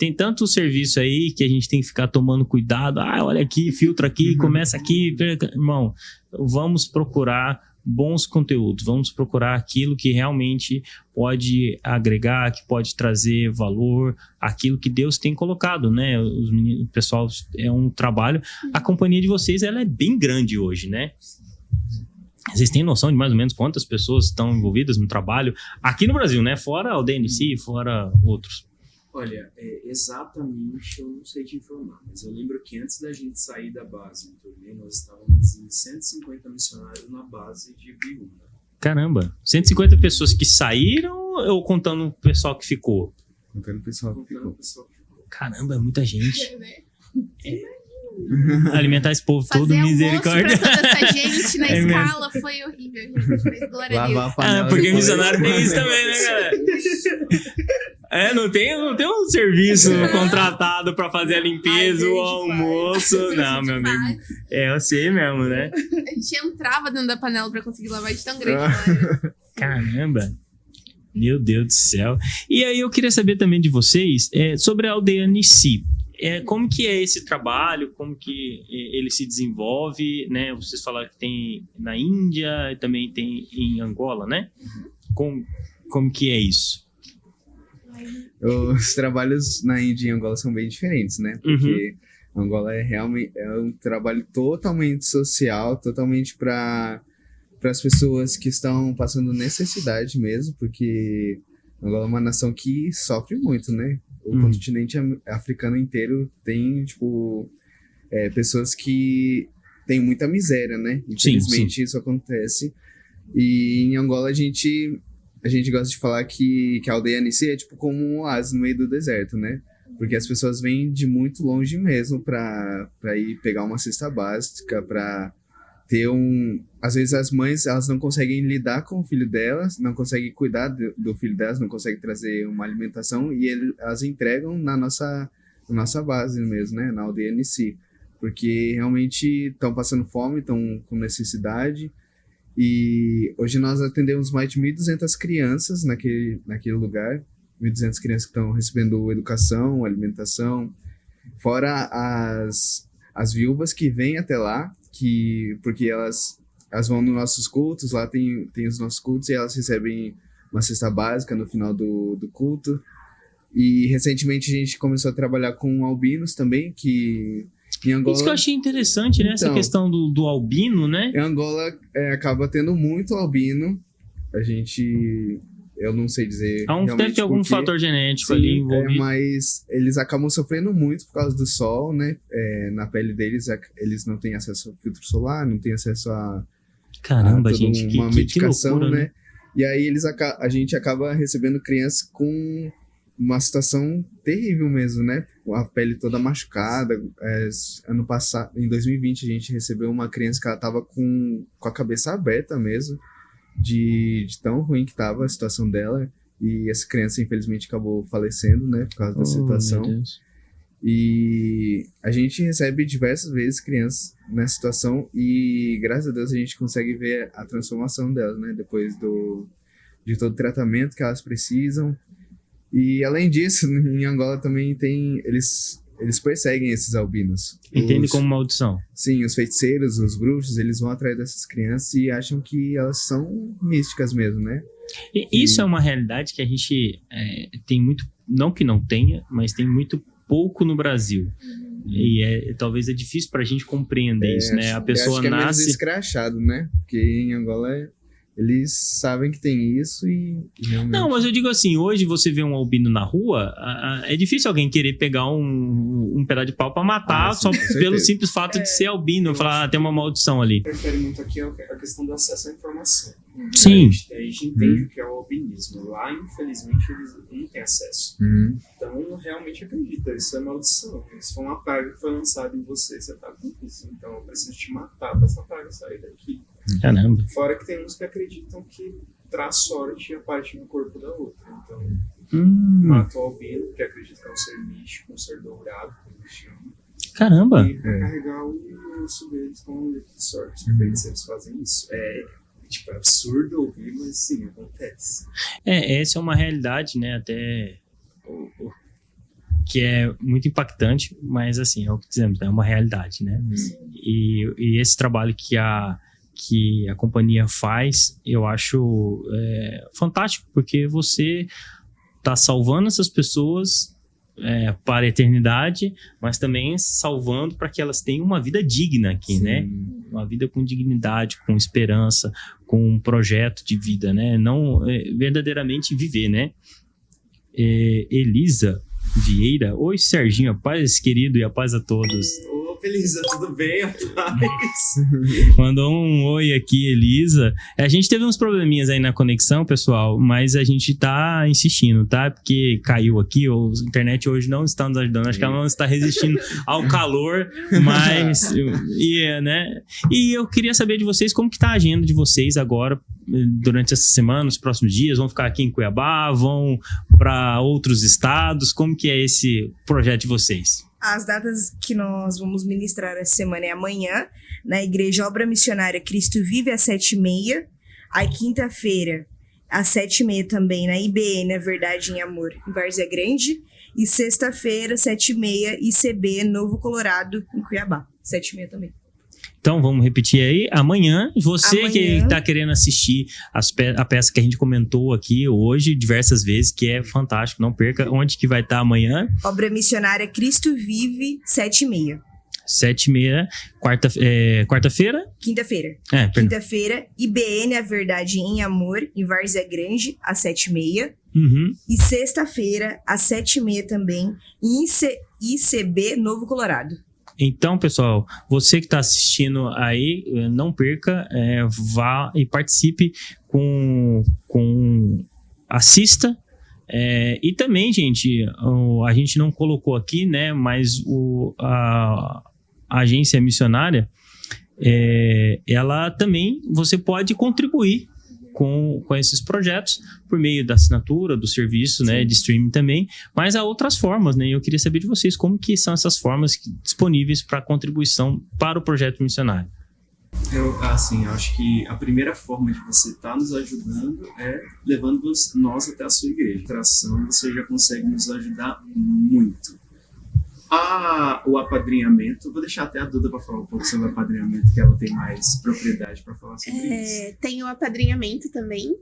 Tem tanto serviço aí que a gente tem que ficar tomando cuidado. Olha aqui, filtra aqui, começa aqui. Irmão, vamos procurar bons conteúdos, vamos procurar aquilo que realmente pode agregar, que pode trazer valor, aquilo que Deus tem colocado, né? Os meninos, o pessoal, é um trabalho. A companhia de vocês, ela é bem grande hoje, né? Vocês têm noção de mais ou menos quantas pessoas estão envolvidas no trabalho aqui no Brasil, né? Fora o DNC, fora outros. Olha, exatamente eu não sei te informar, mas eu lembro que antes da gente sair da base no turnê, nós estávamos em 150 missionários na base de Biúna. Caramba, 150 pessoas que saíram ou contando o pessoal que ficou? Contando o pessoal que ficou. Caramba, é muita gente. Alimentar esse povo todo, misericórdia. Fazer almoço pra toda essa gente na escala foi horrível, gente. Mas glória a Deus. Porque missionário tem isso também, né, galera? Não tem um serviço contratado pra fazer a limpeza, o almoço. Não, meu amigo. Eu sei mesmo, né? A gente entrava dentro da panela pra conseguir lavar de tão grande. Né? Caramba. Meu Deus do céu. E aí eu queria saber também de vocês sobre a aldeia Nissi. Como que é esse trabalho, como que ele se desenvolve, né? Vocês falaram que tem na Índia e também tem em Angola, né? Como que é isso? Os trabalhos na Índia e Angola são bem diferentes, né? Porque Angola realmente um trabalho totalmente social, totalmente para as pessoas que estão passando necessidade mesmo, porque Angola é uma nação que sofre muito, né? O continente africano inteiro tem, tipo, pessoas que têm muita miséria, né? Infelizmente, isso acontece. E em Angola a gente gosta de falar que a aldeia Nissi é tipo como um oásis no meio do deserto, né? Porque as pessoas vêm de muito longe mesmo para ir pegar uma cesta básica, para ter às vezes as mães, elas não conseguem lidar com o filho delas, não conseguem cuidar do filho delas, não conseguem trazer uma alimentação e elas entregam na nossa base mesmo, né? Na aldeia Nissi. Porque realmente estão passando fome, estão com necessidade. E hoje nós atendemos mais de 1.200 crianças naquele lugar. 1.200 crianças que estão recebendo educação, alimentação. Fora as viúvas que vêm até lá, porque elas vão nos nossos cultos, lá tem os nossos cultos e elas recebem uma cesta básica no final do culto. E recentemente a gente começou a trabalhar com albinos também, que em Angola... Isso que eu achei interessante, né? Essa questão do albino, né? Em Angola acaba tendo muito albino. Eu não sei dizer deve ter algum fator genético ali envolvido. Mas eles acabam sofrendo muito por causa do sol, né? Na pele deles, eles não têm acesso ao filtro solar, não têm acesso a gente, uma medicação, que loucura, né? E aí a gente acaba recebendo crianças com uma situação terrível mesmo, né? Com a pele toda machucada. Ano passado, em 2020, a gente recebeu uma criança que ela tava com a cabeça aberta mesmo, de tão ruim que tava a situação dela, e essa criança infelizmente acabou falecendo, né, por causa da situação. E a gente recebe diversas vezes crianças nessa situação e graças a Deus a gente consegue ver a transformação delas, né, depois de todo o tratamento que elas precisam. E além disso, em Angola também eles eles perseguem esses albinos. Entende como maldição. Sim, os feiticeiros, os bruxos, eles vão atrás dessas crianças e acham que elas são místicas mesmo, né? E isso é uma realidade que a gente tem muito, não que não tenha, mas tem muito pouco no Brasil. E talvez é difícil pra gente compreender isso, né? A pessoa acho que é menos nasce... escrachado, né? Porque em Angola eles sabem que tem isso e realmente... Não, mas eu digo assim, hoje você vê um albino na rua, é difícil alguém querer pegar um pedaço de pau pra matar sim, só com pelo certeza. simples fato de ser albino, falar, tem uma maldição ali. Refere muito aqui a questão do acesso à informação. Sim. A gente entende o que é o albinismo. Lá, infelizmente, eles não têm acesso. Então, realmente acredita, isso é maldição. Isso foi uma praga que foi lançada em você tá com isso. Então, eu preciso te matar pra essa praga sair daqui. Caramba. Fora que tem uns que acreditam que traz sorte a parte do corpo da outra. Então, mata o albino, que acredita que é um ser místico, um ser dourado, como eles chamam. Caramba. E pra carregar o osso deles com um livro de sorte. Os feiticeiros fazem isso. É absurdo ouvir, mas sim, acontece. Essa é uma realidade, né, até que é muito impactante, mas assim, é o que dizemos, é uma realidade, né? E esse trabalho que a companhia faz, eu acho fantástico, porque você está salvando essas pessoas para a eternidade, mas também salvando para que elas tenham uma vida digna aqui, Sim. né? Uma vida com dignidade, com esperança, com um projeto de vida, né? Não verdadeiramente viver, né? Elisa Vieira. Oi, Serginho, a paz, querido, e a paz a todos. Ô, Elisa, tudo bem, rapaz? Mandou um oi aqui, Elisa. A gente teve uns probleminhas aí na conexão, pessoal, mas a gente tá insistindo, tá? Porque caiu aqui, a internet hoje não está nos ajudando. Acho que ela não está resistindo ao calor, mas... né? E eu queria saber de vocês como que tá a agenda de vocês agora, durante essa semana, nos próximos dias. Vão ficar aqui em Cuiabá? Vão para outros estados? Como que é esse projeto de vocês? As datas que nós vamos ministrar essa semana é amanhã, na Igreja Obra Missionária Cristo Vive, às 7h30. Aí, quinta-feira, às 7h30 também, na IBN, A Verdade em Amor, em Várzea Grande. E sexta-feira, 7h30, ICB, Novo Colorado, em Cuiabá. 7h30 também. Então, vamos repetir aí. Amanhã, você que está querendo assistir a peça que a gente comentou aqui hoje diversas vezes, que é fantástico, não perca. Onde que vai estar amanhã? Obra Missionária Cristo Vive, 7h30. 7h30, quarta-feira? Quinta-feira. Perdão. Quinta-feira, IBN, A Verdade em Amor, em Várzea Grande, às 7h30. E sexta-feira, às 7h30 também, em ICB, Novo Colorado. Então, pessoal, você que está assistindo aí, não perca, vá e participe assista. E também, gente, a gente não colocou aqui, né, mas a agência missionária, ela também, você pode contribuir com esses projetos por meio da assinatura, do serviço, né, de streaming também, mas há outras formas, né, e eu queria saber de vocês como que são essas formas disponíveis para contribuição para o projeto missionário. Eu acho que a primeira forma de você estar nos ajudando é levando nós até a sua igreja. Tração, você já consegue nos ajudar muito. O apadrinhamento, vou deixar até a Duda para falar um pouco sobre o apadrinhamento, que ela tem mais propriedade para falar sobre isso. Tem o apadrinhamento também.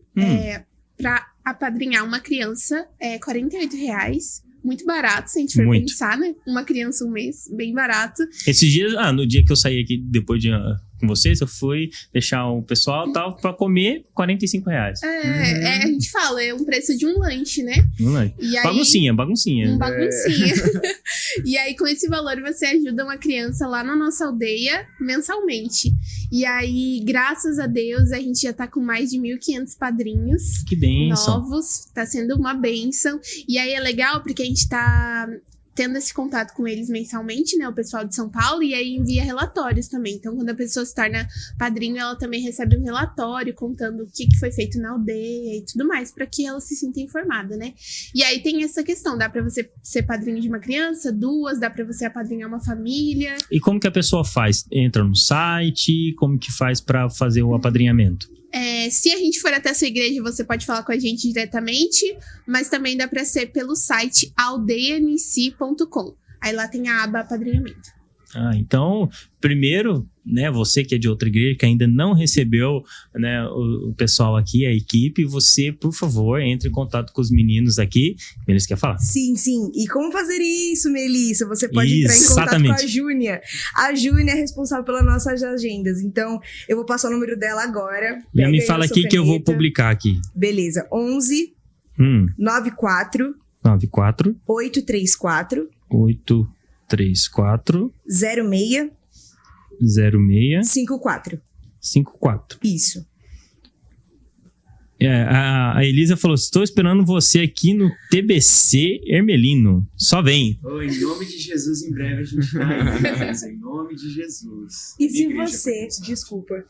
Para apadrinhar uma criança, R$48. Muito barato, se a gente for pensar, né? Uma criança um mês, bem barato. Esses dias, no dia que eu saí aqui depois com vocês, eu fui deixar o pessoal tal para comer R$45. A gente fala, é um preço de um lanche, né? E aí, baguncinha. Um baguncinha. E aí, com esse valor, você ajuda uma criança lá na nossa aldeia mensalmente. E aí, graças a Deus, a gente já tá com mais de 1.500 padrinhos. Que bênção. Novos. Tá sendo uma bênção. E aí, é legal porque a gente tá tendo esse contato com eles mensalmente, né? O pessoal de São Paulo, e aí envia relatórios também. Então, quando a pessoa se torna padrinho, ela também recebe um relatório contando o que foi feito na aldeia e tudo mais, para que ela se sinta informada, né? E aí tem essa questão, dá para você ser padrinho de uma criança, duas, dá para você apadrinhar uma família. E como que a pessoa faz? Entra no site? Como que faz para fazer o apadrinhamento? Se a gente for até a sua igreja, você pode falar com a gente diretamente, mas também dá para ser pelo site aldeianici.com. Aí lá tem a aba apadrinhamento. Então, primeiro, né, você que é de outra igreja, que ainda não recebeu, né, o pessoal aqui, a equipe, você, por favor, entre em contato com os meninos aqui. Eles querem falar? Sim. E como fazer isso, Melissa? Você pode entrar em contato com a Júnia. A Júnia é responsável pelas nossas agendas. Então, eu vou passar o número dela agora. Já me fala aqui que eu vou publicar aqui. Beleza. 11 94 834 06 54. Isso. A Elisa falou: estou esperando você aqui no TBC Hermelino. Só vem. Em nome de Jesus, em breve a gente tá aí. Em nome de Jesus. E se você... Desculpa.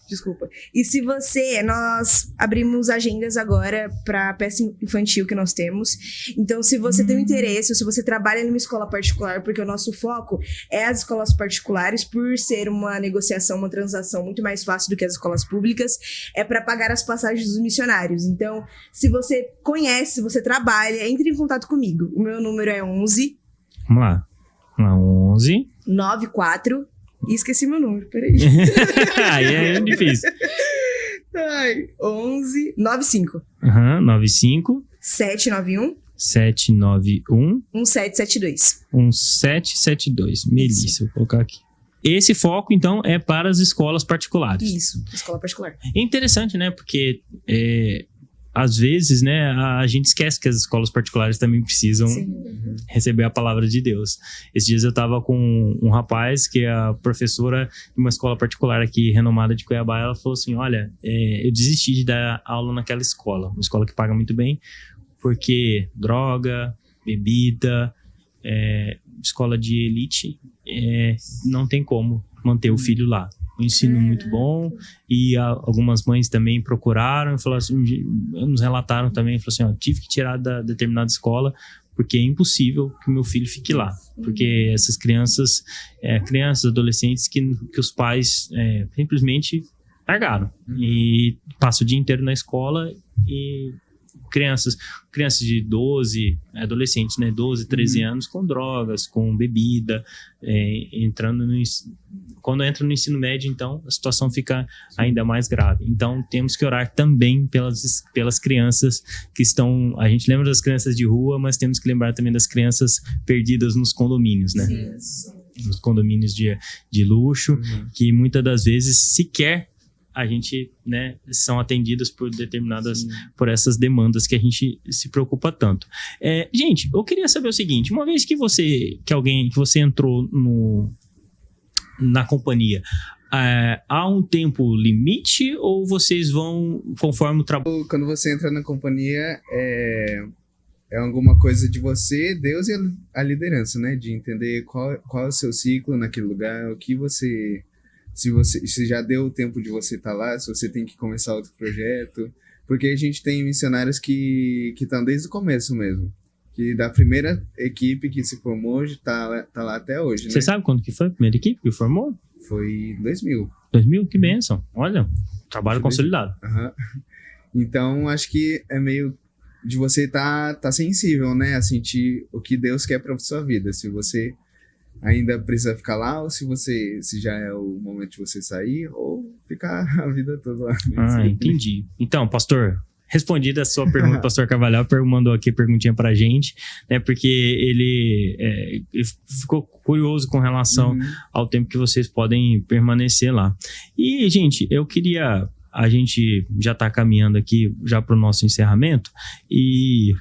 E se você... Nós abrimos agendas agora para peça infantil que nós temos. Então, se você tem um interesse, ou se você trabalha numa escola particular, porque o nosso foco é as escolas particulares, por ser uma negociação, uma transação muito mais fácil do que as escolas públicas, é para pagar as passagens dos missionários. Então, se você conhece, se você trabalha, entre em contato comigo. O meu número é 11... Vamos lá. 11... 94... E esqueci meu número, peraí. Aí é difícil. 11... 95. 95... 791... 791... 1772. 1772. Melissa, vou colocar aqui. Esse foco, então, é para as escolas particulares. Isso, escola particular. É interessante, né? Porque, às vezes, né, a gente esquece que as escolas particulares também precisam receber a palavra de Deus. Esses dias eu estava com um rapaz que é a professora de uma escola particular aqui, renomada de Cuiabá. Ela falou assim, olha, eu desisti de dar aula naquela escola. Uma escola que paga muito bem, porque droga, bebida, escola de elite... não tem como manter o filho lá. Um ensino muito bom, e algumas mães também procuraram e falaram assim, nos relataram também, falaram assim, tive que tirar da determinada escola porque é impossível que o meu filho fique lá, porque essas crianças, adolescentes que os pais simplesmente largaram e passam o dia inteiro na escola e crianças de 12, adolescentes, né, 12, 13 anos, com drogas, com bebida, quando entra no ensino médio, então, a situação fica ainda mais grave. Então, temos que orar também pelas crianças que estão... A gente lembra das crianças de rua, mas temos que lembrar também das crianças perdidas nos condomínios, né? Sim. Nos condomínios de luxo, que muitas das vezes sequer a gente, né, são atendidas por essas demandas que a gente se preocupa tanto. Gente, eu queria saber o seguinte, uma vez que você entrou na companhia, há um tempo limite ou vocês vão conforme o trabalho? Quando você entra na companhia, é alguma coisa de você, Deus e a liderança, né, de entender qual é o seu ciclo naquele lugar, o que você... Se já deu o tempo de você estar lá, se você tem que começar outro projeto. Porque a gente tem missionários que estão desde o começo mesmo. Que da primeira equipe que se formou, tá lá até hoje, né? Você sabe quando que foi a primeira equipe que formou? Foi em 2000. 2000? Que bênção. Olha, trabalho consolidado. Então, acho que é meio de você tá sensível, né? A sentir o que Deus quer para sua vida. Se você... ainda precisa ficar lá, ou se já é o momento de você sair, ou ficar a vida toda lá. Entendi. Então, pastor, respondida a sua pergunta, o pastor Carvalhal mandou aqui a perguntinha pra gente, né, porque ele ficou curioso com relação ao tempo que vocês podem permanecer lá. E, gente, a gente já tá caminhando aqui já pro nosso encerramento, e...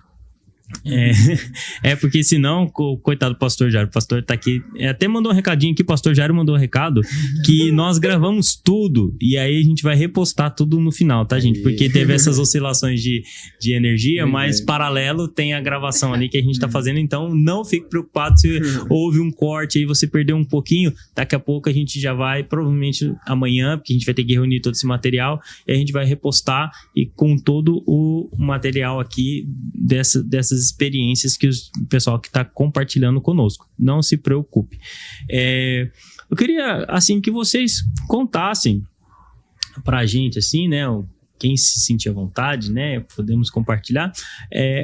porque senão, coitado do pastor Jairo, o pastor tá aqui, até mandou um recadinho aqui, o pastor Jairo mandou um recado que nós gravamos tudo e aí a gente vai repostar tudo no final, tá, gente? Porque teve essas oscilações de energia, mas paralelo tem a gravação ali que a gente tá fazendo, então não fique preocupado se houve um corte aí, você perdeu um pouquinho, daqui a pouco a gente já vai, provavelmente amanhã, porque a gente vai ter que reunir todo esse material e a gente vai repostar e com todo o material aqui dessas experiências que o pessoal que está compartilhando conosco. Não se preocupe. Eu queria, assim, que vocês contassem pra gente, assim, né, quem se sentir à vontade, né, podemos compartilhar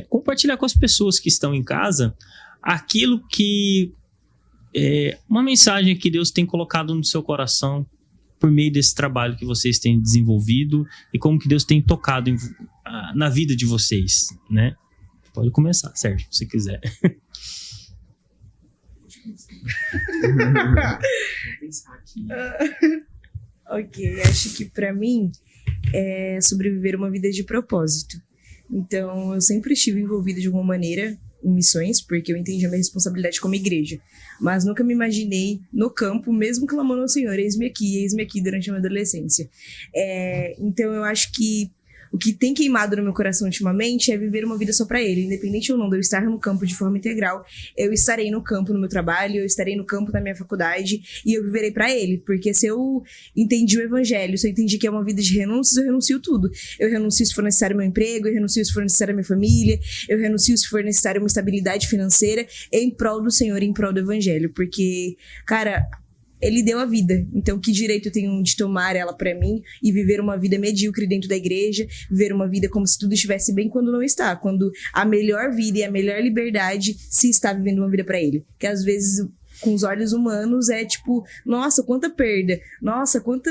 com as pessoas que estão em casa aquilo que uma mensagem que Deus tem colocado no seu coração por meio desse trabalho que vocês têm desenvolvido e como que Deus tem tocado na vida de vocês, né? Pode começar, Sérgio, se quiser. Vou pensar aqui. Ok, acho que pra mim é sobreviver uma vida de propósito. Então, eu sempre estive envolvida de alguma maneira em missões, porque eu entendi a minha responsabilidade como igreja. Mas nunca me imaginei no campo, mesmo clamando ao Senhor, eis-me aqui durante a minha adolescência. Então, eu acho que o que tem queimado no meu coração ultimamente é viver uma vida só pra Ele. Independente ou não de eu estar no campo de forma integral, eu estarei no campo no meu trabalho, eu estarei no campo na minha faculdade e eu viverei pra Ele. Porque se eu entendi o evangelho, se eu entendi que é uma vida de renúncias, eu renuncio tudo. Eu renuncio se for necessário meu emprego, eu renuncio se for necessário minha família, eu renuncio se for necessário uma estabilidade financeira em prol do Senhor, em prol do evangelho. Porque, cara, Ele deu a vida, então que direito eu tenho de tomar ela pra mim e viver uma vida medíocre dentro da igreja, viver uma vida como se tudo estivesse bem quando não está, quando a melhor vida e a melhor liberdade se está vivendo uma vida pra Ele, que às vezes com os olhos humanos é tipo, nossa, quanta perda, nossa, quanto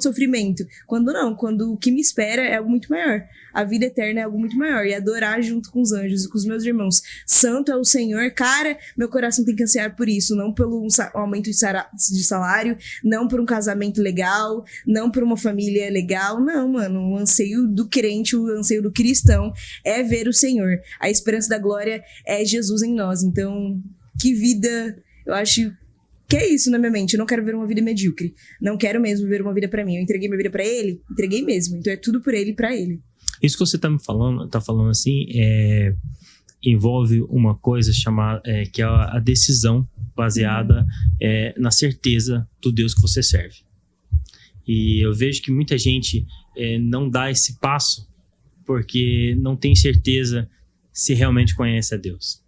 sofrimento, quando não, quando o que me espera é algo muito maior, a vida eterna é algo muito maior, e adorar junto com os anjos e com os meus irmãos, santo é o Senhor, cara, meu coração tem que ansiar por isso, não pelo aumento de salário, não por um casamento legal, não por uma família legal, não, mano, o anseio do crente, o anseio do cristão é ver o Senhor, a esperança da glória é Jesus em nós, então que vida, eu acho que é isso na minha mente. Eu não quero viver uma vida medíocre. Não quero mesmo viver uma vida pra mim. Eu entreguei minha vida pra Ele, entreguei mesmo. Então é tudo por Ele e pra Ele. Isso que você tá falando assim, envolve uma coisa chamada, que é a decisão baseada na certeza do Deus que você serve. E eu vejo que muita gente não dá esse passo porque não tem certeza se realmente conhece a Deus.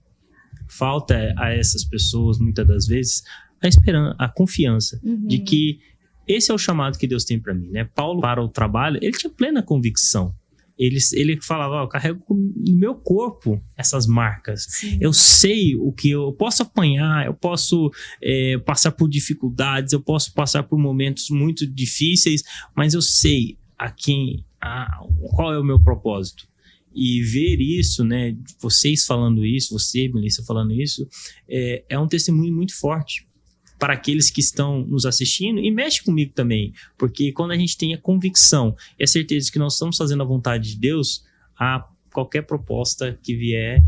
Falta a essas pessoas, muitas das vezes, a esperança, a confiança de que esse é o chamado que Deus tem para mim, né? Paulo, para o trabalho, ele tinha plena convicção. Ele falava, eu carrego no meu corpo essas marcas. Sim. Eu sei o que eu posso apanhar, eu posso passar por dificuldades, eu posso passar por momentos muito difíceis, mas eu sei qual é o meu propósito. E ver isso, né, vocês falando isso, você, Melissa, falando isso, é um testemunho muito forte para aqueles que estão nos assistindo e mexe comigo também, porque quando a gente tem a convicção e a certeza de que nós estamos fazendo a vontade de Deus, qualquer proposta que vier,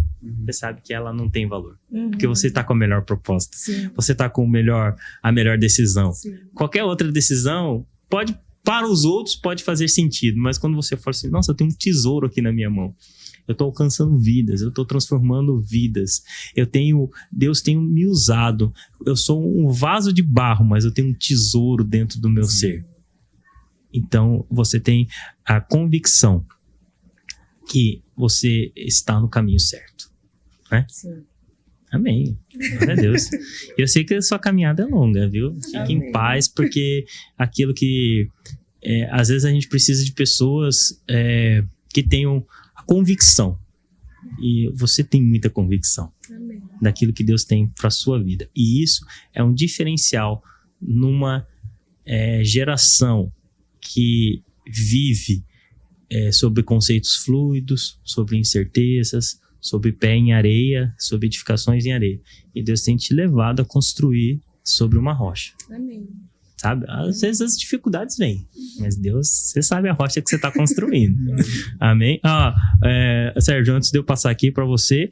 você sabe que ela não tem valor, porque você está com a melhor proposta. Sim. Você está com a melhor decisão. Sim. Qualquer outra decisão para os outros pode fazer sentido, mas quando você fala assim, nossa, eu tenho um tesouro aqui na minha mão, eu estou alcançando vidas, eu estou transformando vidas, Deus tem me usado, eu sou um vaso de barro, mas eu tenho um tesouro dentro do meu ser. Então você tem a convicção que você está no caminho certo, né? Sim. Amém. Glória a Deus. Eu sei que a sua caminhada é longa, viu? Fique em paz, porque aquilo que às vezes a gente precisa de pessoas que tenham a convicção. E você tem muita convicção. Amém. Daquilo que Deus tem para a sua vida. E isso é um diferencial numa geração que vive sobre conceitos fluidos, sobre incertezas, sobre pé em areia, sobre edificações em areia. E Deus tem te levado a construir sobre uma rocha. Amém. Sabe? Às vezes as dificuldades vêm, mas Deus, você sabe a rocha que você está construindo. Amém? Sérgio, antes de eu passar aqui para você,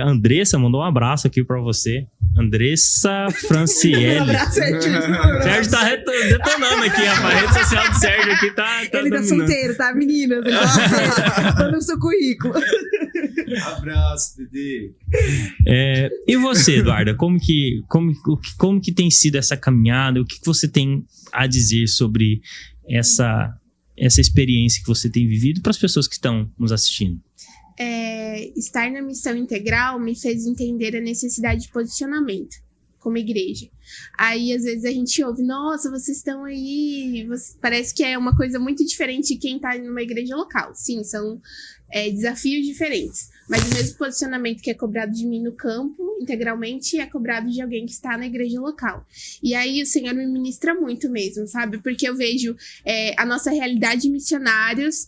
Andressa mandou um abraço aqui para você. Andressa Franciele. Sérgio tá detonando aqui, rapaz. A rede social do Sérgio aqui tá ele dominando. Tá solteiro, tá, meninas? Tô no seu currículo. Abraço, Dedê. E você, Eduarda? Como que tem sido essa caminhada? O que você tem a dizer sobre essa experiência que você tem vivido para as pessoas que estão nos assistindo? Estar na missão integral me fez entender a necessidade de posicionamento como igreja. Aí, às vezes, a gente ouve, nossa, vocês estão aí, parece que é uma coisa muito diferente de quem está numa igreja local. Sim, são desafios diferentes, mas o mesmo posicionamento que é cobrado de mim no campo, integralmente é cobrado de alguém que está na igreja local. E aí o Senhor me ministra muito mesmo, sabe? Porque eu vejo a nossa realidade de missionários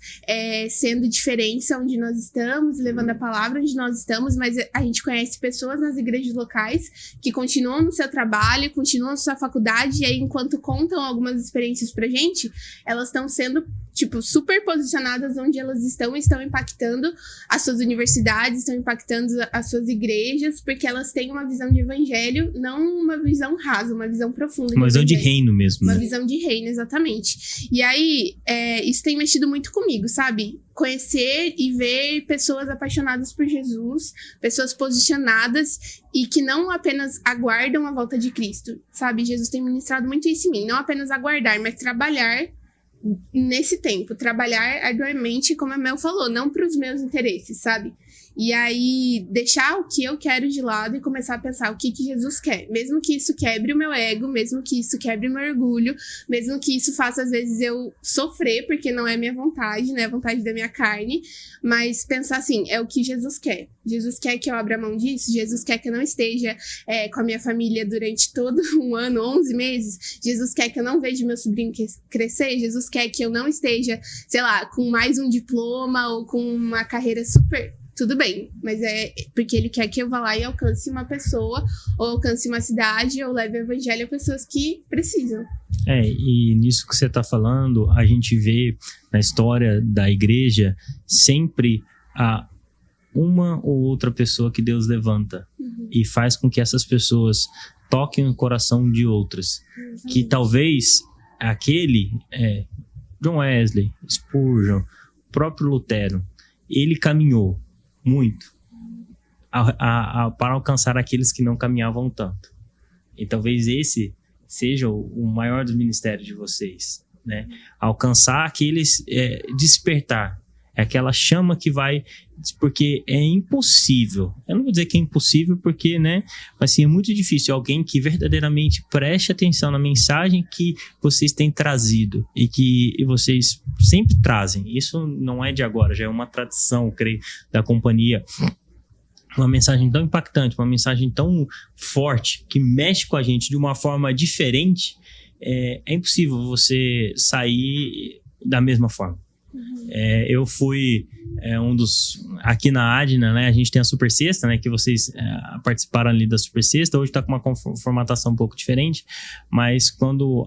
sendo diferente onde nós estamos, levando a palavra onde nós estamos, mas a gente conhece pessoas nas igrejas locais que continuam no seu trabalho, continuam na sua faculdade, e aí enquanto contam algumas experiências pra gente, elas estão sendo super posicionadas onde elas estão impactando as suas universidades, estão impactando as suas igrejas, porque elas têm uma visão de evangelho, não uma visão rasa, uma visão profunda. Uma visão de reino mesmo. Uma né? visão de reino, exatamente. E aí, isso tem mexido muito comigo, sabe? Conhecer e ver pessoas apaixonadas por Jesus, pessoas posicionadas e que não apenas aguardam a volta de Cristo, sabe? Jesus tem ministrado muito isso em mim, não apenas aguardar, mas trabalhar nesse tempo, trabalhar arduamente, como a Mel falou, não para os meus interesses, sabe? E aí, deixar o que eu quero de lado e começar a pensar o que Jesus quer. Mesmo que isso quebre o meu ego, mesmo que isso quebre o meu orgulho, mesmo que isso faça, às vezes, eu sofrer, porque não é minha vontade, não é a vontade da minha carne. Mas pensar assim, é o que Jesus quer. Jesus quer que eu abra mão disso. Jesus quer que eu não esteja com a minha família durante todo um ano, 11 meses. Jesus quer que eu não veja meu sobrinho crescer. Jesus quer que eu não esteja, sei lá, com mais um diploma ou com uma carreira super... Tudo bem, mas é porque ele quer que eu vá lá e alcance uma pessoa, ou alcance uma cidade, ou leve o evangelho a pessoas que precisam. E nisso que você está falando, a gente vê na história da igreja sempre uma ou outra pessoa que Deus levanta e faz com que essas pessoas toquem o coração de outras. Que talvez aquele, John Wesley, Spurgeon, próprio Lutero, ele caminhou muito para alcançar aqueles que não caminhavam tanto. E talvez esse seja o maior dos ministérios de vocês, né? Alcançar aqueles, despertar, é aquela chama que vai, porque é impossível, eu não vou dizer que é impossível porque, né, mas sim, é muito difícil alguém que verdadeiramente preste atenção na mensagem que vocês têm trazido e que vocês sempre trazem. Isso não é de agora, já é uma tradição, creio, da companhia. Uma mensagem tão impactante, uma mensagem tão forte, que mexe com a gente de uma forma diferente, é impossível você sair da mesma forma. Eu fui um dos... Aqui na Adna, né, a gente tem a Super Sexta, né, que vocês participaram ali da Super Sexta. Hoje está com uma formatação um pouco diferente, mas quando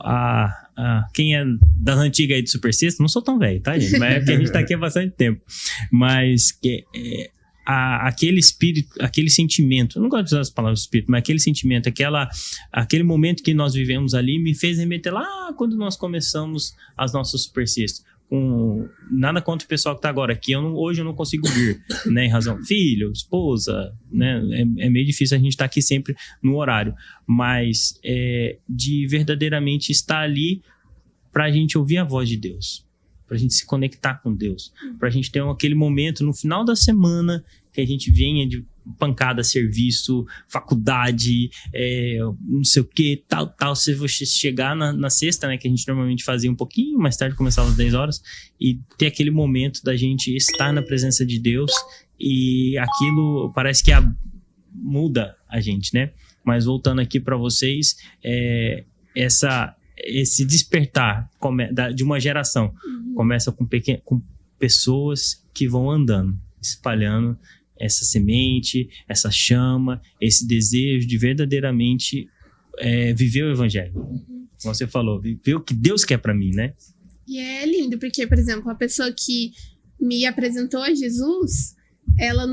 quem é das antigas aí de Super Sexta, não sou tão velho, tá, gente? Mas é porque a gente está aqui há bastante tempo. Mas aquele espírito, aquele sentimento, eu não gosto de usar as palavras espírito, mas aquele sentimento, aquele momento que nós vivemos ali me fez remeter lá quando nós começamos as nossas Super Sextas. Nada contra o pessoal que está agora aqui, hoje eu não consigo vir, né, em razão filho, esposa, né, é meio difícil a gente estar aqui sempre no horário, mas de verdadeiramente estar ali para a gente ouvir a voz de Deus, para a gente se conectar com Deus, para a gente ter aquele momento no final da semana que a gente venha de pancada, serviço, faculdade, não sei o que, tal. Se você chegar na sexta, né, que a gente normalmente fazia um pouquinho mais tarde, começava às 10 horas, e ter aquele momento da gente estar na presença de Deus, e aquilo parece que muda a gente, né? Mas voltando aqui para vocês, esse despertar de uma geração começa com pessoas que vão andando, espalhando essa semente, essa chama, esse desejo de verdadeiramente viver o evangelho. Como você falou, viver o que Deus quer para mim, né? E é lindo, porque, por exemplo, a pessoa que me apresentou a Jesus, ela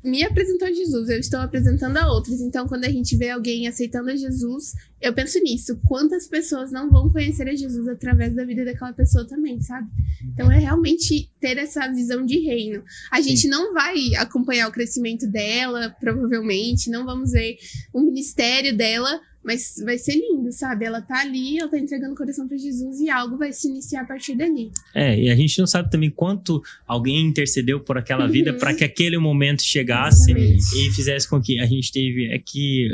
me apresentou a Jesus, eu estou apresentando a outros. Então, quando a gente vê alguém aceitando a Jesus, eu penso nisso. Quantas pessoas não vão conhecer a Jesus através da vida daquela pessoa também, sabe? Então, é realmente ter essa visão de reino. A gente não vai acompanhar o crescimento dela, provavelmente, não vamos ver o ministério dela, Mas vai ser lindo, sabe? Ela tá ali, ela tá entregando o coração pra Jesus e algo vai se iniciar a partir dali. E a gente não sabe também quanto alguém intercedeu por aquela vida para que aquele momento chegasse. Exatamente. E fizesse com que a gente teve aqui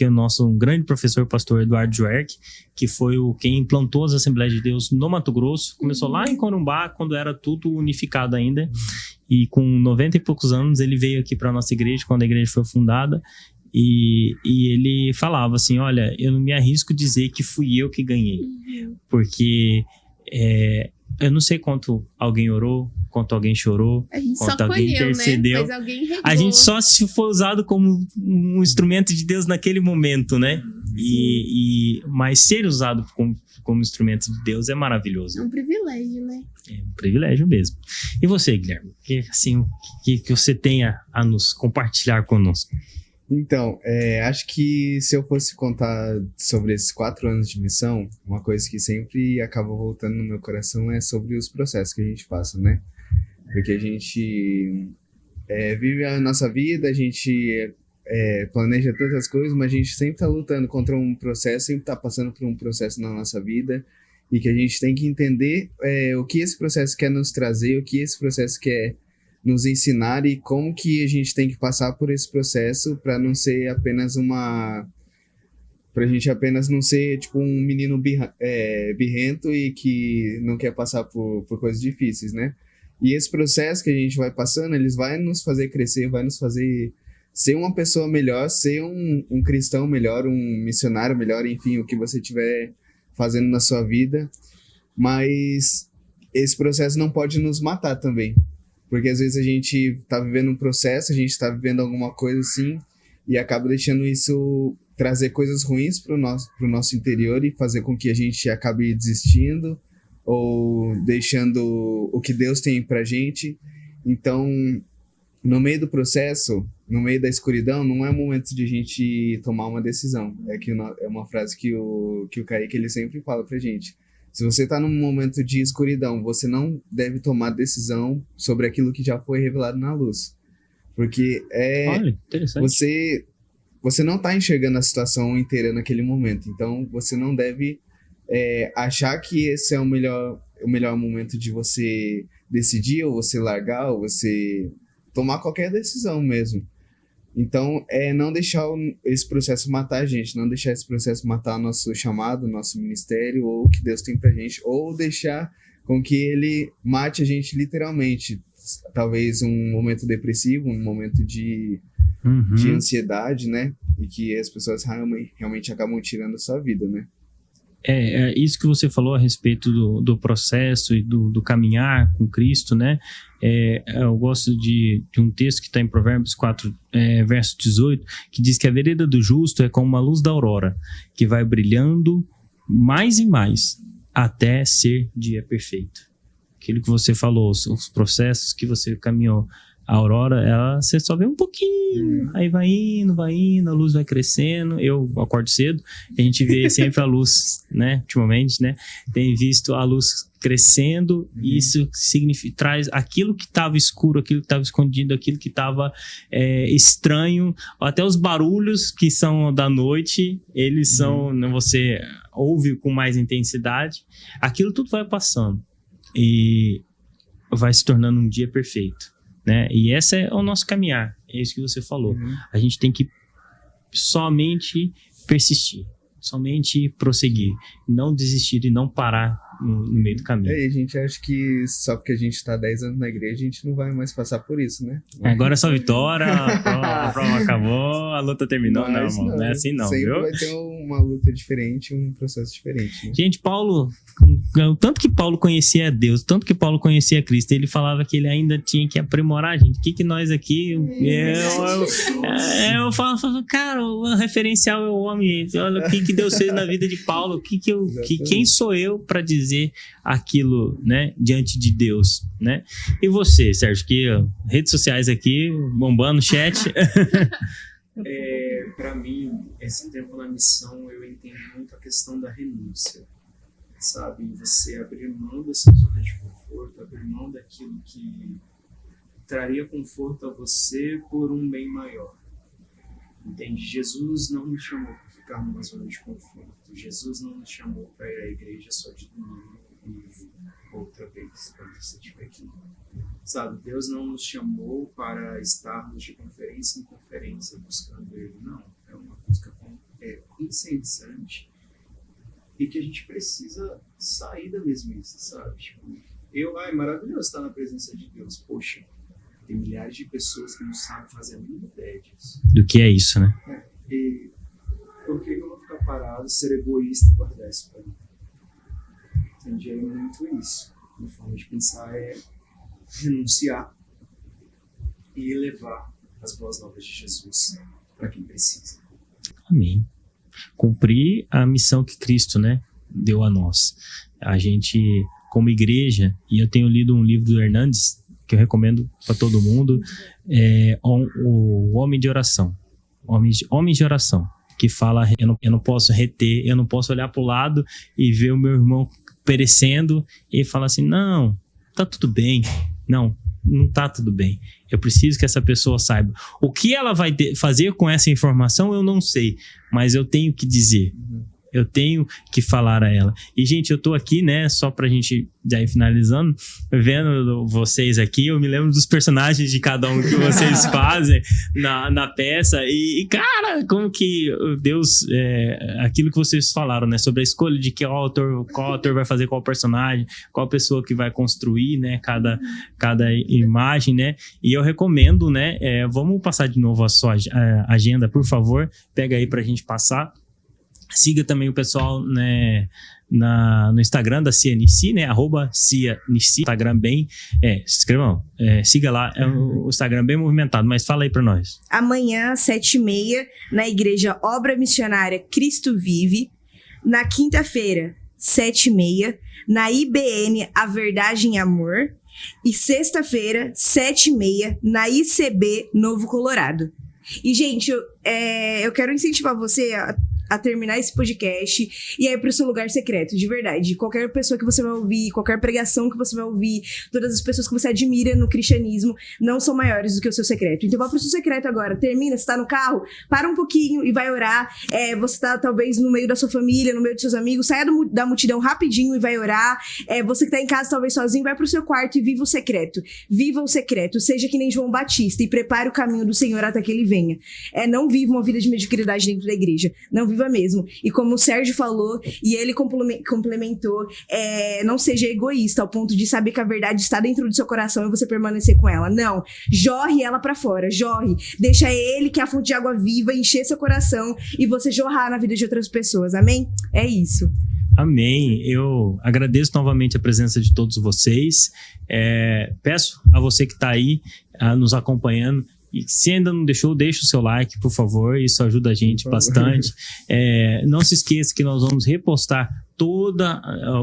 o nosso grande professor, pastor Eduardo Juerck, que foi quem implantou as Assembleias de Deus no Mato Grosso. Começou lá em Corumbá, quando era tudo unificado ainda. E com 90 e poucos anos, ele veio aqui para nossa igreja, quando a igreja foi fundada. E ele falava assim, olha, eu não me arrisco dizer que fui eu que ganhei. Porque eu não sei quanto alguém orou, quanto alguém chorou, A gente quanto só alguém colheu, intercedeu. né? Mas alguém regou. A gente só se foi usado como um instrumento de Deus naquele momento, né? Mas ser usado como instrumento de Deus é maravilhoso. É um privilégio, né? É um privilégio mesmo. E você, Guilherme? Que você tenha a nos compartilhar conosco? Então, acho que se eu fosse contar sobre esses 4 anos de missão, uma coisa que sempre acaba voltando no meu coração é sobre os processos que a gente passa, né? Porque a gente vive a nossa vida, a gente planeja tantas coisas, mas a gente sempre está lutando contra um processo, sempre está passando por um processo na nossa vida, e que a gente tem que entender o que esse processo quer nos trazer, o que esse processo quer nos ensinar e como que a gente tem que passar por esse processo para não ser apenas pra gente apenas não ser tipo um menino birrento e que não quer passar por coisas difíceis, né? E esse processo que a gente vai passando, eles vai nos fazer crescer, vai nos fazer ser uma pessoa melhor, ser um cristão melhor, um missionário melhor, enfim, o que você estiver fazendo na sua vida. Mas esse processo não pode nos matar também. Porque às vezes a gente tá vivendo um processo, a gente tá vivendo alguma coisa assim, e acaba deixando isso trazer coisas ruins pro nosso interior e fazer com que a gente acabe desistindo ou deixando o que Deus tem pra gente. Então, no meio do processo, no meio da escuridão, não é o momento de a gente tomar uma decisão. É uma frase que o Kaique ele sempre fala pra gente. Se você está num momento de escuridão, você não deve tomar decisão sobre aquilo que já foi revelado na luz. Porque Olha, interessante. Você não está enxergando a situação inteira naquele momento. Então, você não deve achar que esse é o melhor momento de você decidir, ou você largar, ou você tomar qualquer decisão mesmo. Então, não deixar esse processo matar a gente, não deixar esse processo matar o nosso chamado, o nosso ministério, ou o que Deus tem pra gente, ou deixar com que ele mate a gente literalmente. Talvez um momento depressivo, um momento de ansiedade, né? E que as pessoas realmente acabam tirando a sua vida, né? Isso que você falou a respeito do processo e do caminhar com Cristo, né? Eu gosto de um texto que está em Provérbios 4, verso 18, que diz que a vereda do justo é como uma luz da aurora, que vai brilhando mais e mais até ser dia perfeito. Aquilo que você falou, os processos que você caminhou, a aurora, você só vê um pouquinho, aí vai indo, a luz vai crescendo. Eu acordo cedo, a gente vê sempre a luz, né, ultimamente, né, tem visto a luz crescendo, e isso traz aquilo que estava escuro, aquilo que estava escondido, aquilo que estava estranho, até os barulhos que são da noite, eles são, você ouve com mais intensidade, aquilo tudo vai passando e vai se tornando um dia perfeito. Né? E esse é o nosso caminhar, é isso que você falou. A gente tem que somente persistir, somente prosseguir, não desistir e não parar no meio do caminho. A gente acha que só porque a gente tá 10 anos na igreja, a gente não vai mais passar por isso, né? Agora é só vitória, a prova acabou, a luta terminou. Não, irmão, não é assim não, sempre viu? Vai ter uma luta diferente, um processo diferente. Né? Gente, Paulo, o tanto que Paulo conhecia Deus, tanto que Paulo conhecia Cristo, ele falava que ele ainda tinha que aprimorar, gente. O que nós aqui... Eu falo, cara, o referencial é o homem. Olha o que Deus fez na vida de Paulo. Quem sou eu para dizer aquilo, né, diante de Deus, né? E você, Sérgio, que redes sociais aqui, bombando, chat. Para mim, esse tempo na missão, eu entendo muito a questão da renúncia, sabe? Você abrir mão da sua zona de conforto, abrir mão daquilo que traria conforto a você por um bem maior. Entende? Jesus não nos chamou para ficar numa zona de conforto. Jesus não nos chamou para ir à igreja só de domingo e outra vez, quando você estiver aqui. Sabe, Deus não nos chamou para estarmos de conferência em conferência buscando Ele. Não, é uma busca incessante e que a gente precisa sair da mesmice, sabe? Tipo, é maravilhoso estar na presença de Deus. Poxa, tem milhares de pessoas que não sabem fazer a mínima ideia disso. Do que é isso, né? E por que eu vou ficar parado, ser egoísta e guardar isso para mim? Entendi? É muito isso. Uma forma de pensar é renunciar e levar as boas novas de Jesus para quem precisa. Amém. Cumprir a missão que Cristo, né, deu a nós. A gente, como igreja, e eu tenho lido um livro do Hernandes, que eu recomendo para todo mundo, o Homem de Oração. Homem de Oração, que fala, eu não posso reter, eu não posso olhar para o lado e ver o meu irmão perecendo e falar assim, não, tá tudo bem. Não tá tudo bem. Eu preciso que essa pessoa saiba. O que ela vai fazer com essa informação, eu não sei, mas eu tenho que dizer. Eu tenho que falar a ela. E, gente, eu tô aqui, né, só pra gente já ir finalizando, vendo vocês aqui, eu me lembro dos personagens de cada um que vocês fazem na peça. E, cara, como que Deus, aquilo que vocês falaram, né, sobre a escolha de qual autor vai fazer qual personagem, qual pessoa que vai construir, né, cada imagem, né, e eu recomendo, né, vamos passar de novo a sua agenda, por favor, pega aí pra gente passar. Siga também o pessoal, né, no Instagram da CNC, né, @CNC, Instagram bem, escrevam, siga lá, é o Instagram bem movimentado, mas fala aí pra nós. Amanhã, 7h30, na Igreja Obra Missionária Cristo Vive. Na quinta-feira, 7h30, na IBN A Verdade em Amor. E sexta-feira, 7h30, na ICB Novo Colorado. E, gente, eu quero incentivar você a terminar esse podcast e ir pro seu lugar secreto, de verdade. Qualquer pessoa que você vai ouvir, qualquer pregação que você vai ouvir, todas as pessoas que você admira no cristianismo não são maiores do que o seu secreto. Então vá pro seu secreto agora, termina, você tá no carro, para um pouquinho e vai orar. Você tá talvez no meio da sua família, no meio dos seus amigos, saia da multidão rapidinho e vai orar. Você que tá em casa talvez sozinho, vai pro seu quarto e viva o secreto. Viva o secreto, seja que nem João Batista e prepare o caminho do Senhor até que ele venha. Não viva uma vida de mediocridade dentro da igreja, não viva mesmo. E como o Sérgio falou, e ele complementou, não seja egoísta ao ponto de saber que a verdade está dentro do seu coração e você permanecer com ela. Não, jorre ela pra fora, jorre. Deixa ele, que é a fonte de água viva, encher seu coração e você jorrar na vida de outras pessoas. Amém? É isso. Amém. Eu agradeço novamente a presença de todos vocês. Peço a você que está aí nos acompanhando, e se ainda não deixou, deixa o seu like, por favor, isso ajuda a gente bastante. Não se esqueça que nós vamos repostar todo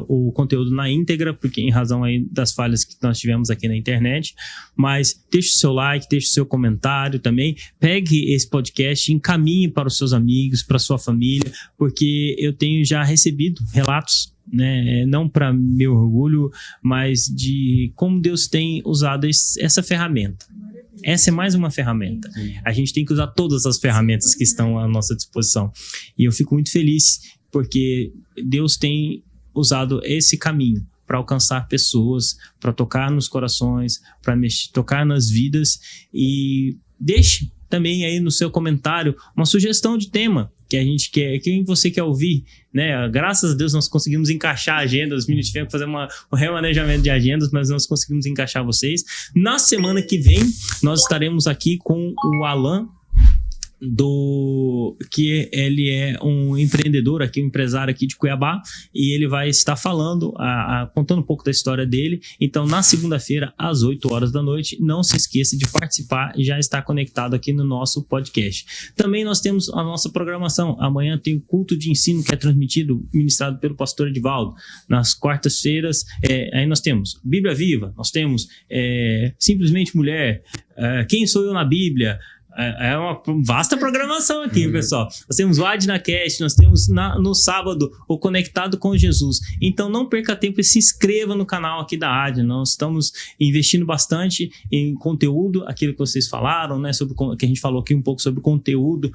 o conteúdo na íntegra, porque em razão aí das falhas que nós tivemos aqui na internet, mas deixe o seu like, deixe o seu comentário também, pegue esse podcast, encaminhe para os seus amigos, para a sua família, porque eu tenho já recebido relatos, né, não para meu orgulho, mas de como Deus tem usado essa ferramenta. Essa é mais uma ferramenta. A gente tem que usar todas as ferramentas que estão à nossa disposição. E eu fico muito feliz porque Deus tem usado esse caminho para alcançar pessoas, para tocar nos corações, para tocar nas vidas. E deixe também aí no seu comentário uma sugestão de tema que a gente quer, quem você quer ouvir, né? Graças a Deus nós conseguimos encaixar agendas, os meninos tiveram que fazer um remanejamento de agendas, mas nós conseguimos encaixar vocês. Na semana que vem nós estaremos aqui com o Alan, que ele é um empreendedor aqui, um empresário aqui de Cuiabá, e ele vai estar falando, contando um pouco da história dele. Então, na segunda-feira, às 8 horas da noite, não se esqueça de participar e já estar conectado aqui no nosso podcast. Também nós temos a nossa programação. Amanhã tem o culto de ensino que é transmitido, ministrado pelo pastor Edivaldo. Nas quartas-feiras, aí nós temos Bíblia Viva, nós temos Simplesmente Mulher, Quem Sou Eu na Bíblia, É uma vasta programação aqui, pessoal. Nós temos o AdnaCast, nós temos no sábado o Conectado com Jesus. Então não perca tempo e se inscreva no canal aqui da Adna. Nós estamos investindo bastante em conteúdo, aquilo que vocês falaram, né? Sobre que a gente falou aqui um pouco sobre conteúdo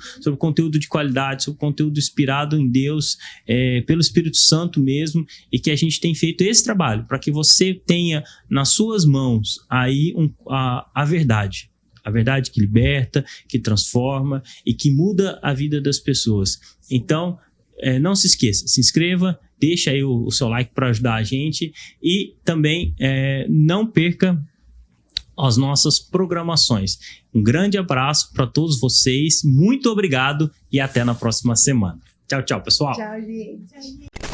de qualidade, sobre conteúdo inspirado em Deus, pelo Espírito Santo mesmo, e que a gente tem feito esse trabalho para que você tenha nas suas mãos aí a verdade. A verdade que liberta, que transforma e que muda a vida das pessoas. Então, não se esqueça, se inscreva, deixa aí o seu like para ajudar a gente e também não perca as nossas programações. Um grande abraço para todos vocês, muito obrigado e até na próxima semana. Tchau, tchau, pessoal. Tchau, gente.